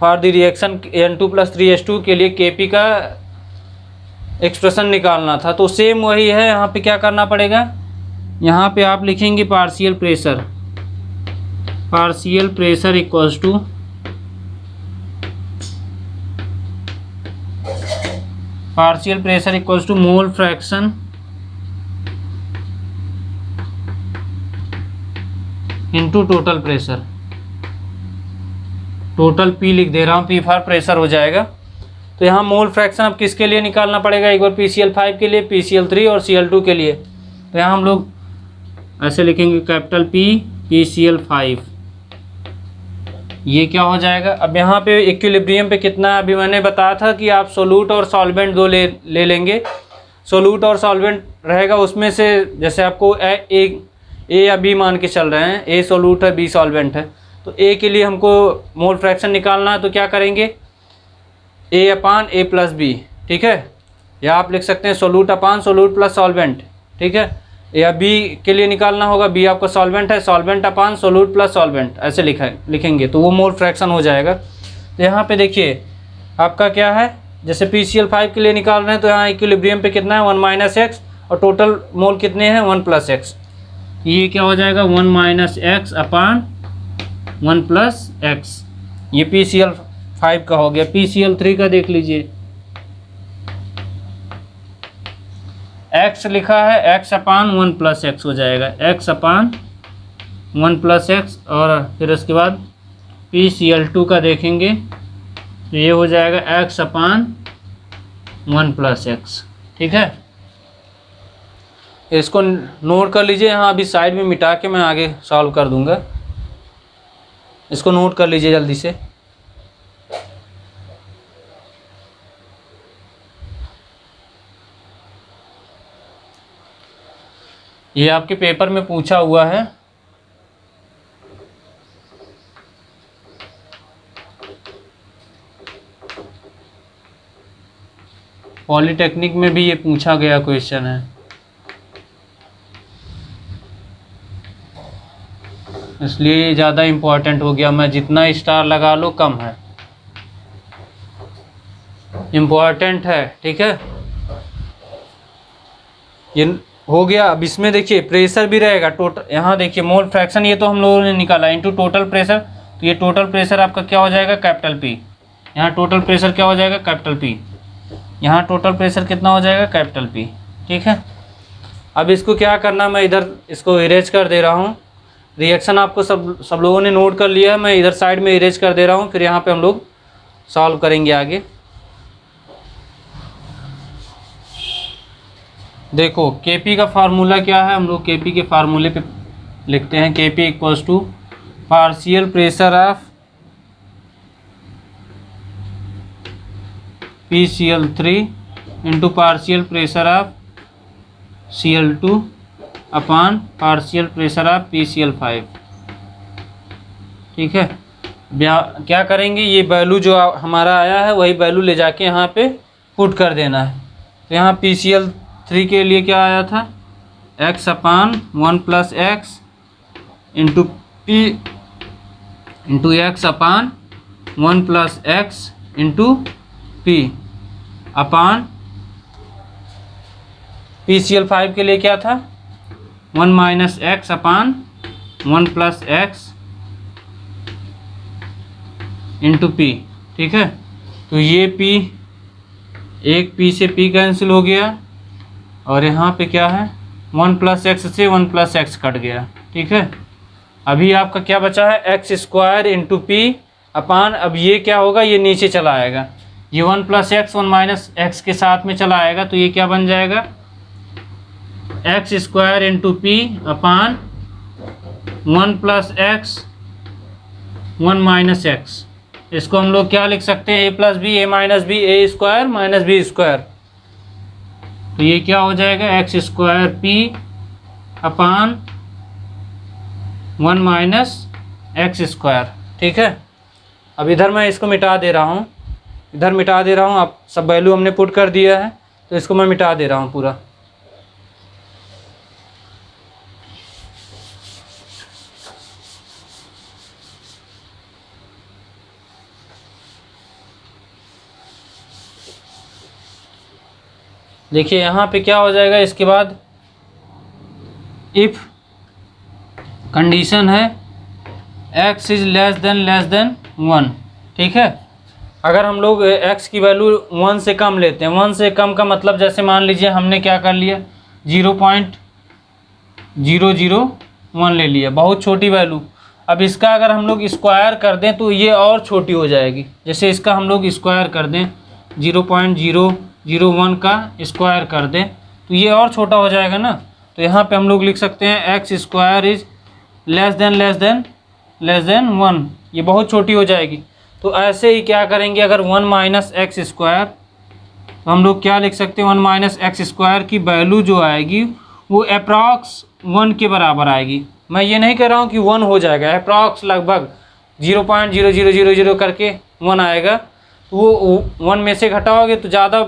for the reaction N2 + 3H2 के लिए Kp का एक्सप्रेशन निकालना था। तो सेम वही है, यहाँ पे क्या करना पड़ेगा, यहाँ पे आप लिखेंगे partial pressure, partial pressure equals to mole fraction into total pressure. Total P लिख दे रहा हूँ, P फॉर प्रेशर हो जाएगा। तो यहाँ मोल फ्रैक्शन अब किसके लिए निकालना पड़ेगा, एक बार PCl5 के लिए, PCl3 और Cl2 के लिए। तो यहाँ हम लोग ऐसे लिखेंगे कैपिटल P PCl5, ये क्या हो जाएगा। अब यहाँ पे इक्विलिब्रियम पे कितना, अभी मैंने बताया था कि आप सोलूट और सॉल्वेंट दो ले लेंगे। सोलूट और सॉल्वेंट रहेगा, उसमें से जैसे आपको ए या बी मान के चल रहे हैं, ए सोलूट है बी सॉल्वेंट है, तो ए के लिए हमको मोल फ्रैक्शन निकालना है, तो क्या करेंगे, ए अपान ए प्लस बी। ठीक है, या आप लिख सकते हैं सोलूट अपान सोलूट प्लस सॉल्वेंट। ठीक है, या बी के लिए निकालना होगा, बी आपका सॉल्वेंट है, सॉल्वेंट अपान सोलूट प्लस सॉल्वेंट, ऐसे लिखेंगे तो वो मोल फ्रैक्शन हो जाएगा। तो यहाँ पे देखिए आपका क्या है, जैसे PCl5 के लिए निकाल रहे हैं तो यहाँ इक्विलिब्रियम पे कितना है, 1 माइनस एक्स, और टोटल मोल कितने हैं, 1 प्लस एक्स। ये क्या हो जाएगा, 1 minus x upon 1 plus x. ये PCl5 का हो गया। PCl3 का देख लीजिए, x लिखा है, x अपान 1 प्लस एक्स हो जाएगा, x अपान 1 प्लस एक्स। और फिर उसके बाद PCl2 का देखेंगे तो ये हो जाएगा x अपान 1 प्लस एक्स। ठीक है, इसको नोट कर लीजिए। यहाँ अभी साइड में मिटा के मैं आगे सॉल्व कर दूंगा। इसको नोट कर लीजिए जल्दी से। ये आपके पेपर में पूछा हुआ है। पॉलिटेक्निक में भी ये पूछा गया क्वेश्चन है, इसलिए ये ज़्यादा इम्पोर्टेंट हो गया। मैं जितना स्टार लगा लो कम है, इम्पोर्टेंट है। ठीक है, ये हो गया। अब इसमें देखिए प्रेशर भी रहेगा टोटल। यहाँ देखिए मोल फ्रैक्शन ये तो हम लोगों ने निकाला इनटू टोटल प्रेशर, तो ये टोटल प्रेशर आपका क्या हो जाएगा, कैपिटल P। यहाँ टोटल प्रेशर क्या हो जाएगा, कैपिटल P। यहाँ टोटल प्रेशर कितना हो जाएगा, कैपिटल P। ठीक है, अब इसको क्या करना, मैं इधर इसको इरेज कर दे रहा हूँ। रिएक्शन आपको सब लोगों ने नोट कर लिया है, मैं इधर साइड में इरेज कर दे रहा हूँ। फिर यहाँ पे हम लोग सॉल्व करेंगे आगे। देखो Kp का फार्मूला क्या है, हम लोग Kp के फार्मूले पे लिखते हैं। Kp equals to partial pressure of PCl3 into partial pressure of Cl2 upon partial pressure of PCl5। ठीक है, क्या करेंगे, ये वैल्यू जो हमारा आया है वही वैल्यू ले जाके यहाँ पे पुट कर देना है। तो यहाँ PCl3 के लिए क्या आया था, x upon 1 plus x into P into x upon 1 plus x into P upon PCl5 के लिए क्या था, 1 minus x upon 1 plus x into P। ठीक है, तो ये P, एक P से P कैंसिल हो गया, और यहाँ पे क्या है, 1 प्लस एक्स से 1 प्लस एक्स कट गया। ठीक है, अभी आपका क्या बचा है, एक्स स्क्वायर इंटू P अपान, अब ये क्या होगा, ये नीचे चला आएगा। ये 1 प्लस एक्स 1 माइनस एक्स के साथ में चला आएगा, तो ये क्या बन जाएगा, x square into P upon 1 plus x 1 minus x. इसको हम लोग क्या लिख सकते हैं, a plus b, a minus b, a square minus b square. तो ये क्या हो जाएगा, x square P upon 1 minus x square. ठीक है, अब इधर मैं इसको मिटा दे रहा हूँ, इधर मिटा दे रहा हूँ। आप सब वैल्यू हमने पुट कर दिया है, तो इसको मैं मिटा दे रहा हूँ पूरा। देखिए यहाँ पे क्या हो जाएगा, इसके बाद इफ़ कंडीशन है x इज़ लेस देन 1। ठीक है, अगर हम लोग x की वैल्यू 1 से कम लेते हैं, 1 से कम का मतलब जैसे मान लीजिए हमने क्या कर लिया, 0.001 ले लिया, बहुत छोटी वैल्यू। अब इसका अगर हम लोग स्क्वायर कर दें तो ये और छोटी हो जाएगी। जैसे इसका हम लोग स्क्वायर कर दें, 0.001 का स्क्वायर कर दें तो ये और छोटा हो जाएगा ना। तो यहाँ पे हम लोग लिख सकते हैं x square is less than 1, ये बहुत छोटी हो जाएगी। तो ऐसे ही क्या करेंगे, अगर 1 माइनस एक्स स्क्वायर, तो हम लोग क्या लिख सकते हैं, 1 माइनस एक्स स्क्वायर की वैल्यू जो आएगी वो अप्रॉक्स 1 के बराबर आएगी। मैं ये नहीं कह रहा हूँ कि 1 हो जाएगा, अप्रॉक्स लगभग 0.0000 करके 1 आएगा। तो वो 1 में से घटाओगे तो ज़्यादा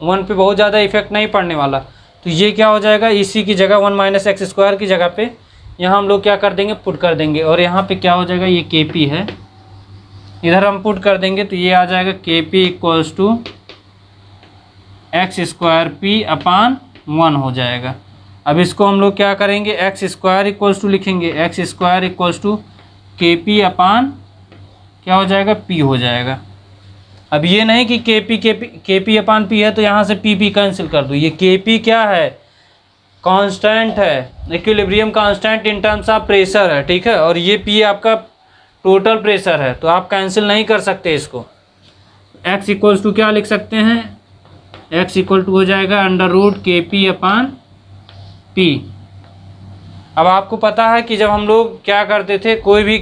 1 पे बहुत ज़्यादा इफेक्ट नहीं पड़ने वाला। तो ये क्या हो जाएगा, इसी की जगह 1 माइनस एक्स स्क्वायर की जगह पे यहाँ हम लोग क्या कर देंगे, पुट कर देंगे। और यहाँ पे क्या हो जाएगा, ये Kp है, इधर हम पुट कर देंगे तो ये आ जाएगा Kp equals to x square P upon 1 हो जाएगा। अब इसको हम लोग क्या करेंगे, एक्स स्क्वायर इक्वल्स टू लिखेंगे, x square equals to Kp upon क्या हो जाएगा, पी हो जाएगा। अब ये नहीं कि के पी अपान पी है तो यहाँ से पी कैंसिल कर दूँ। ये के पी क्या है, कांस्टेंट है, equilibrium constant in terms of pressure है, ठीक है। और ये पी आपका टोटल प्रेशर है, तो आप कैंसिल नहीं कर सकते इसको। x इक्वल्स टू क्या लिख सकते हैं, x इक्वल टू हो जाएगा अंडर रूट के पी अपान पी। अब आपको पता है कि जब हम लोग क्या करते थे, कोई भी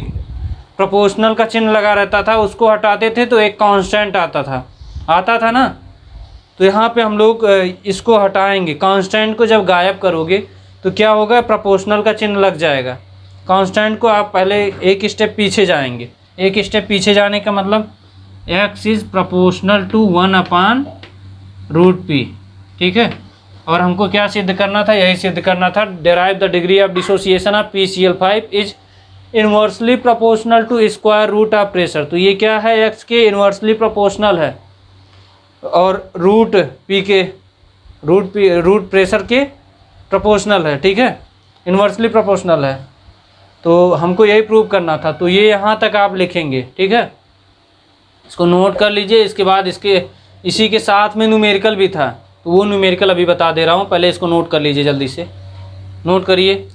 प्रोपोर्शनल का चिन्ह लगा रहता था, उसको हटाते थे तो एक कांस्टेंट आता था ना। तो यहाँ पे हम लोग इसको हटाएंगे, कांस्टेंट को जब गायब करोगे तो क्या होगा, प्रोपोर्शनल का चिन्ह लग जाएगा। कांस्टेंट को आप पहले एक स्टेप पीछे जाएंगे, एक स्टेप पीछे जाने का मतलब x is proportional to 1 upon root P, ठीक है। और हमको क्या सिद्ध करना था, यही सिद्ध करना था, derive the degree of dissociation of PCl5 is inversely proportional to square root of pressure. तो ये क्या है, x के इन्वर्सली प्रोपोर्शनल है और रूट प्रेशर के प्रोपोर्शनल है, ठीक है, इन्वर्सली प्रोपोर्शनल है। तो हमको यही प्रूव करना था। तो ये यहाँ तक आप लिखेंगे, ठीक है, इसको नोट कर लीजिए। इसके बाद इसी के साथ में न्यूमेरिकल भी था, तो वो न्यूमेरिकल अभी बता दे रहा हूँ, पहले इसको नोट कर लीजिए, जल्दी से नोट करिए।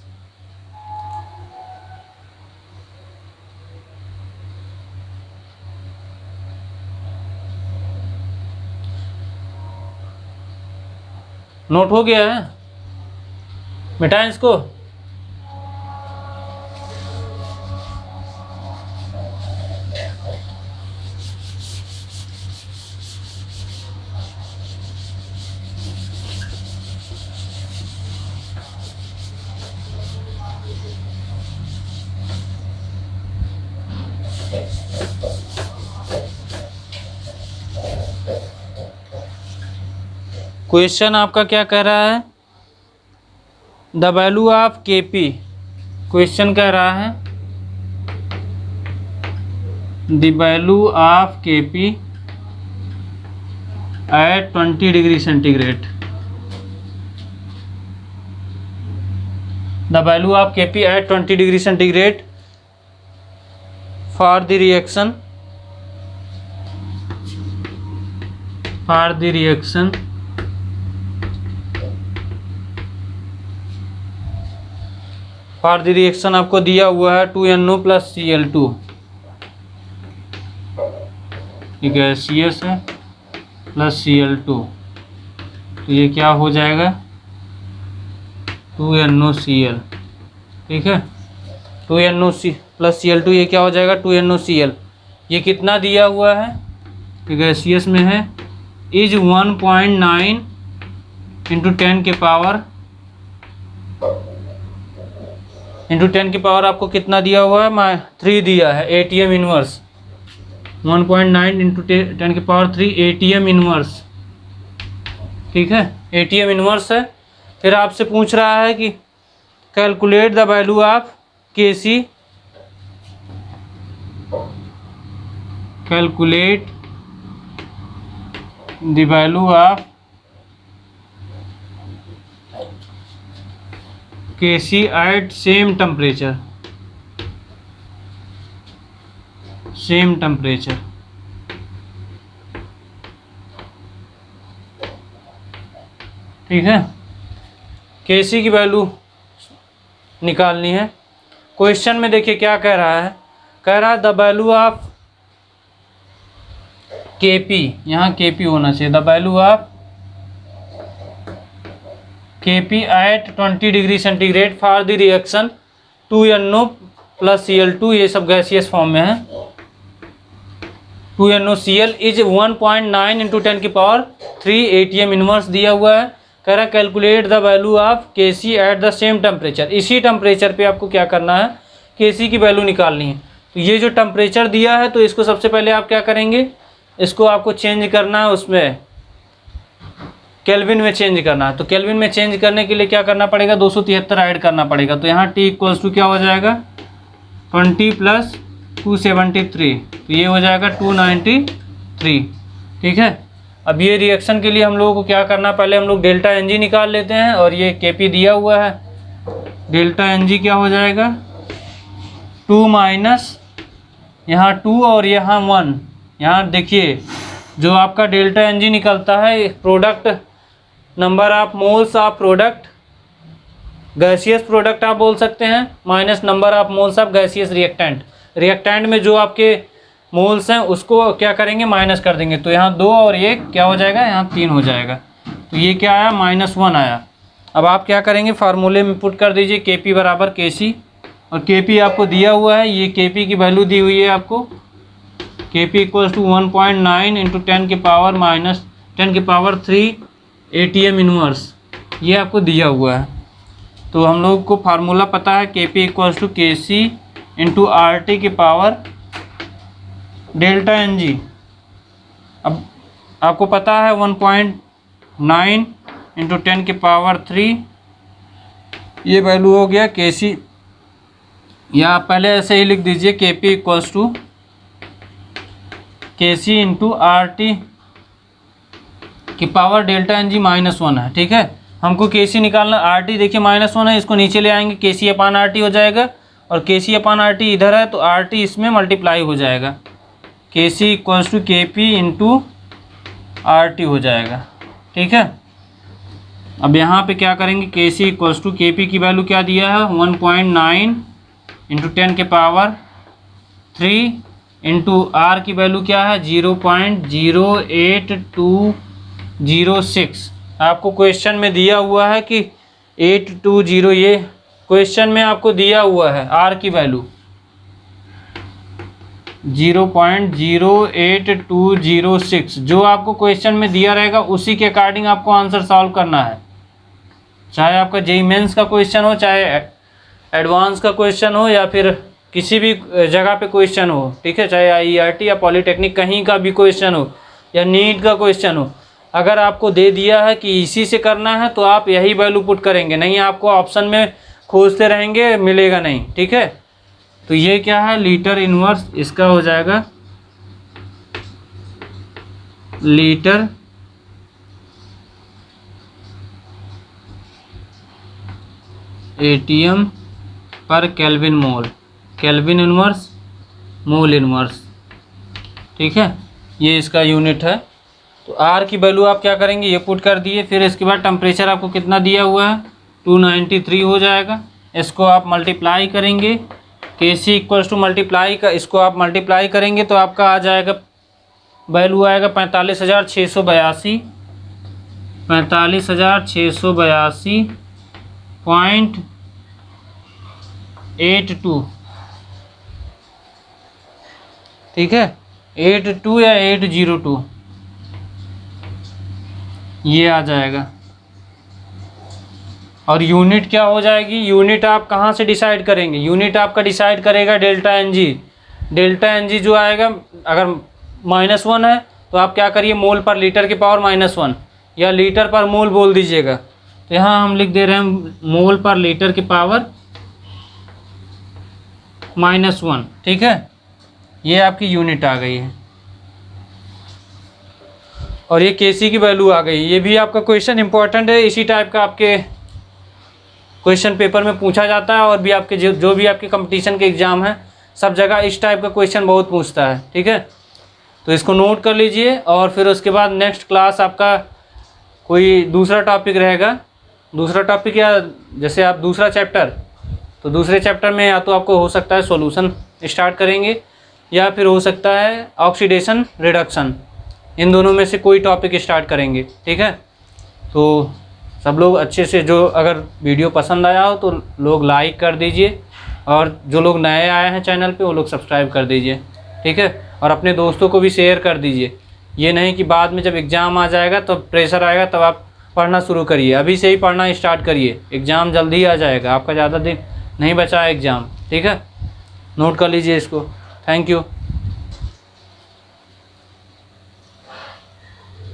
नोट हो गया है, मिटाएं इसको। क्वेश्चन आपका क्या कह रहा है, the value of K P. Question कह रहा है the value of K P at 20 degree centigrade. The value of K P at 20 degree centigrade for the reaction for the reaction आपको दिया हुआ है 2NO + Cl2, ये गैसियस है, plus Cl2, तो ये क्या हो जाएगा 2NOCl, ठीक है। 2NO + Cl2 ये क्या हो जाएगा 2NOCl। ये कितना दिया हुआ है, ये गैसियस में है, इज 1.9 × 10 के पावर आपको कितना दिया हुआ है, 3 दिया है, ATM इनवर्स 1.9 × 10 के पावर 3 ATM इनवर्स, ठीक है, ATM इनवर्स है। फिर आपसे पूछ रहा है कि calculate the value of KC, calculate the value of KC at same temperature, ठीक है। KC की वैल्यू निकालनी है। क्वेश्चन में देखिए क्या कह रहा है, कह रहा है द वैल्यू ऑफ KP, यहाँ KP होना चाहिए, the value of KP at 20 degree centigrade for the reaction 2NO + Cl2, ये सब गैसियस फॉर्म में है, 2NOCl इज 1.9 × 10 की पावर 3 ATM इनवर्स दिया हुआ है। कह रहा है calculate the value of KC at the same temperature. इसी टेम्परेचर पे आपको क्या करना है, KC की वैल्यू निकालनी है। तो ये जो टेम्परेचर दिया है, तो इसको सबसे पहले आप क्या करेंगे, इसको आपको चेंज करना है, उसमें केल्विन में चेंज करना है। तो केल्विन में चेंज करने के लिए क्या करना पड़ेगा, 273 ऐड करना पड़ेगा। तो यहाँ T = क्या हो जाएगा 20 + 273, तो ये हो जाएगा 293, ठीक है। अब ये रिएक्शन के लिए हम लोगों को क्या करना, पहले हम लोग डेल्टा Ng निकाल लेते हैं, और ये KP दिया हुआ है, डेल्टा Ng क्या हो जाएगा 2 - यहाँ 2 और यहाँ 1। यहाँ देखिए जो आपका डेल्टा एन जी निकलता है, product number of moles of product, gaseous product आप बोल सकते हैं, minus number of moles of gaseous reactant. Reactant में जो आपके मोल्स हैं उसको क्या करेंगे, माइनस कर देंगे। तो यहाँ 2 और 1 क्या हो जाएगा, यहाँ 3 हो जाएगा। तो ये क्या आया, -1 आया। अब आप क्या करेंगे, फार्मूले में पुट कर दीजिए Kp बराबर Kc, और Kp आपको दिया हुआ है, ये Kp की वैल्यू दी हुई है आपको। Kp equals to 1.9 into 10⁻³ ATM inverse, ये आपको दिया हुआ है। तो हम लोग को फार्मूला पता है, Kp equals to Kc into RT की पावर डेल्टा एन जी। अब आपको पता है 1.9 इंटू 10⁻³ ये वैल्यू हो गया Kc, या आप पहले ऐसे ही लिख दीजिए Kp equals to Kc into RT की पावर डेल्टा एन जी -1 है। ठीक है, हमको Kc निकालना, RT देखिए -1 है, इसको नीचे ले आएंगे Kc/RT हो जाएगा, और Kc/RT इधर है तो RT इसमें मल्टीप्लाई हो जाएगा। Kc equals to Kp into RT हो जाएगा। ठीक है, अब यहाँ पे क्या करेंगे, Kc इक्वल्स टू Kp की वैल्यू क्या दिया है, 1.9 इंटू 10⁻³ इंटू R की वैल्यू क्या है, 0.08206। आपको क्वेश्चन में दिया हुआ है कि 820, ये क्वेश्चन में आपको दिया हुआ है R की वैल्यू 0.08206। जो आपको क्वेश्चन में दिया रहेगा उसी के अकॉर्डिंग आपको आंसर सॉल्व करना है। चाहे आपका जेईई मेंस का क्वेश्चन हो, चाहे एडवांस का क्वेश्चन हो, या फिर किसी भी जगह पे क्वेश्चन हो। ठीक है, चाहे IERT या पॉलीटेक्निक कहीं का भी क्वेश्चन हो, या नीट का क्वेश्चन हो, अगर आपको दे दिया है कि इसी से करना है तो आप यही वैल्यू पुट करेंगे, नहीं आपको ऑप्शन में खोजते रहेंगे, मिलेगा नहीं। ठीक है, तो ये क्या है, लीटर इनवर्स, इसका हो जाएगा लीटर ATM पर केल्विन मोल, केल्विन इनवर्स, मोल इनवर्स। ठीक है, ये इसका यूनिट है। तो R की वैल्यू आप क्या करेंगे, ये पुट कर दिए, फिर इसके बाद टेम्परेचर आपको कितना दिया हुआ है, 293 हो जाएगा। इसको आप मल्टीप्लाई करेंगे, Kc इक्वल्स टू मल्टीप्लाई का, इसको आप मल्टीप्लाई करेंगे तो आपका आ जाएगा, वैल्यू आएगा 45,682, 45,682.82। ठीक है, 82 या 802 ये आ जाएगा। और यूनिट क्या हो जाएगी, यूनिट आप कहाँ से डिसाइड करेंगे, यूनिट आपका डिसाइड करेगा delta n g. Delta n g जो आएगा, अगर -1 है तो आप क्या करिए, मोल पर लीटर की पावर -1 या लीटर पर मोल बोल दीजिएगा। तो यहाँ हम लिख दे रहे हैं मोल पर लीटर की पावर -1। ठीक है, ये आपकी यूनिट आ गई है, और ये Kc की वैल्यू आ गई। ये भी आपका क्वेश्चन इंपॉर्टेंट है, इसी टाइप का आपके क्वेश्चन पेपर में पूछा जाता है, और भी आपके जो भी आपके कंपटीशन के एग्ज़ाम हैं सब जगह इस टाइप का क्वेश्चन बहुत पूछता है। ठीक है, तो इसको नोट कर लीजिए, और फिर उसके बाद नेक्स्ट क्लास आपका कोई दूसरा टॉपिक रहेगा। दूसरा टॉपिक, या जैसे आप दूसरा चैप्टर, तो दूसरे चैप्टर में या तो आपको हो सकता है सॉल्यूशन स्टार्ट करेंगे, या फिर हो सकता है ऑक्सीडेशन रिडक्शन, इन दोनों में से कोई टॉपिक स्टार्ट करेंगे। ठीक है, तो सब लोग अच्छे से, जो अगर वीडियो पसंद आया हो तो लोग लाइक कर दीजिए, और जो लोग नए आए हैं चैनल पे वो लोग सब्सक्राइब कर दीजिए। ठीक है, और अपने दोस्तों को भी शेयर कर दीजिए। ये नहीं कि बाद में जब एग्ज़ाम आ जाएगा तो प्रेशर आएगा तब आप पढ़ना शुरू करिए, अभी से ही पढ़ना स्टार्ट करिए, एग्ज़ाम जल्दी आ जाएगा, आपका ज़्यादा दिन नहीं बचा है एग्ज़ाम। ठीक है, नोट कर लीजिए इसको। Thank you.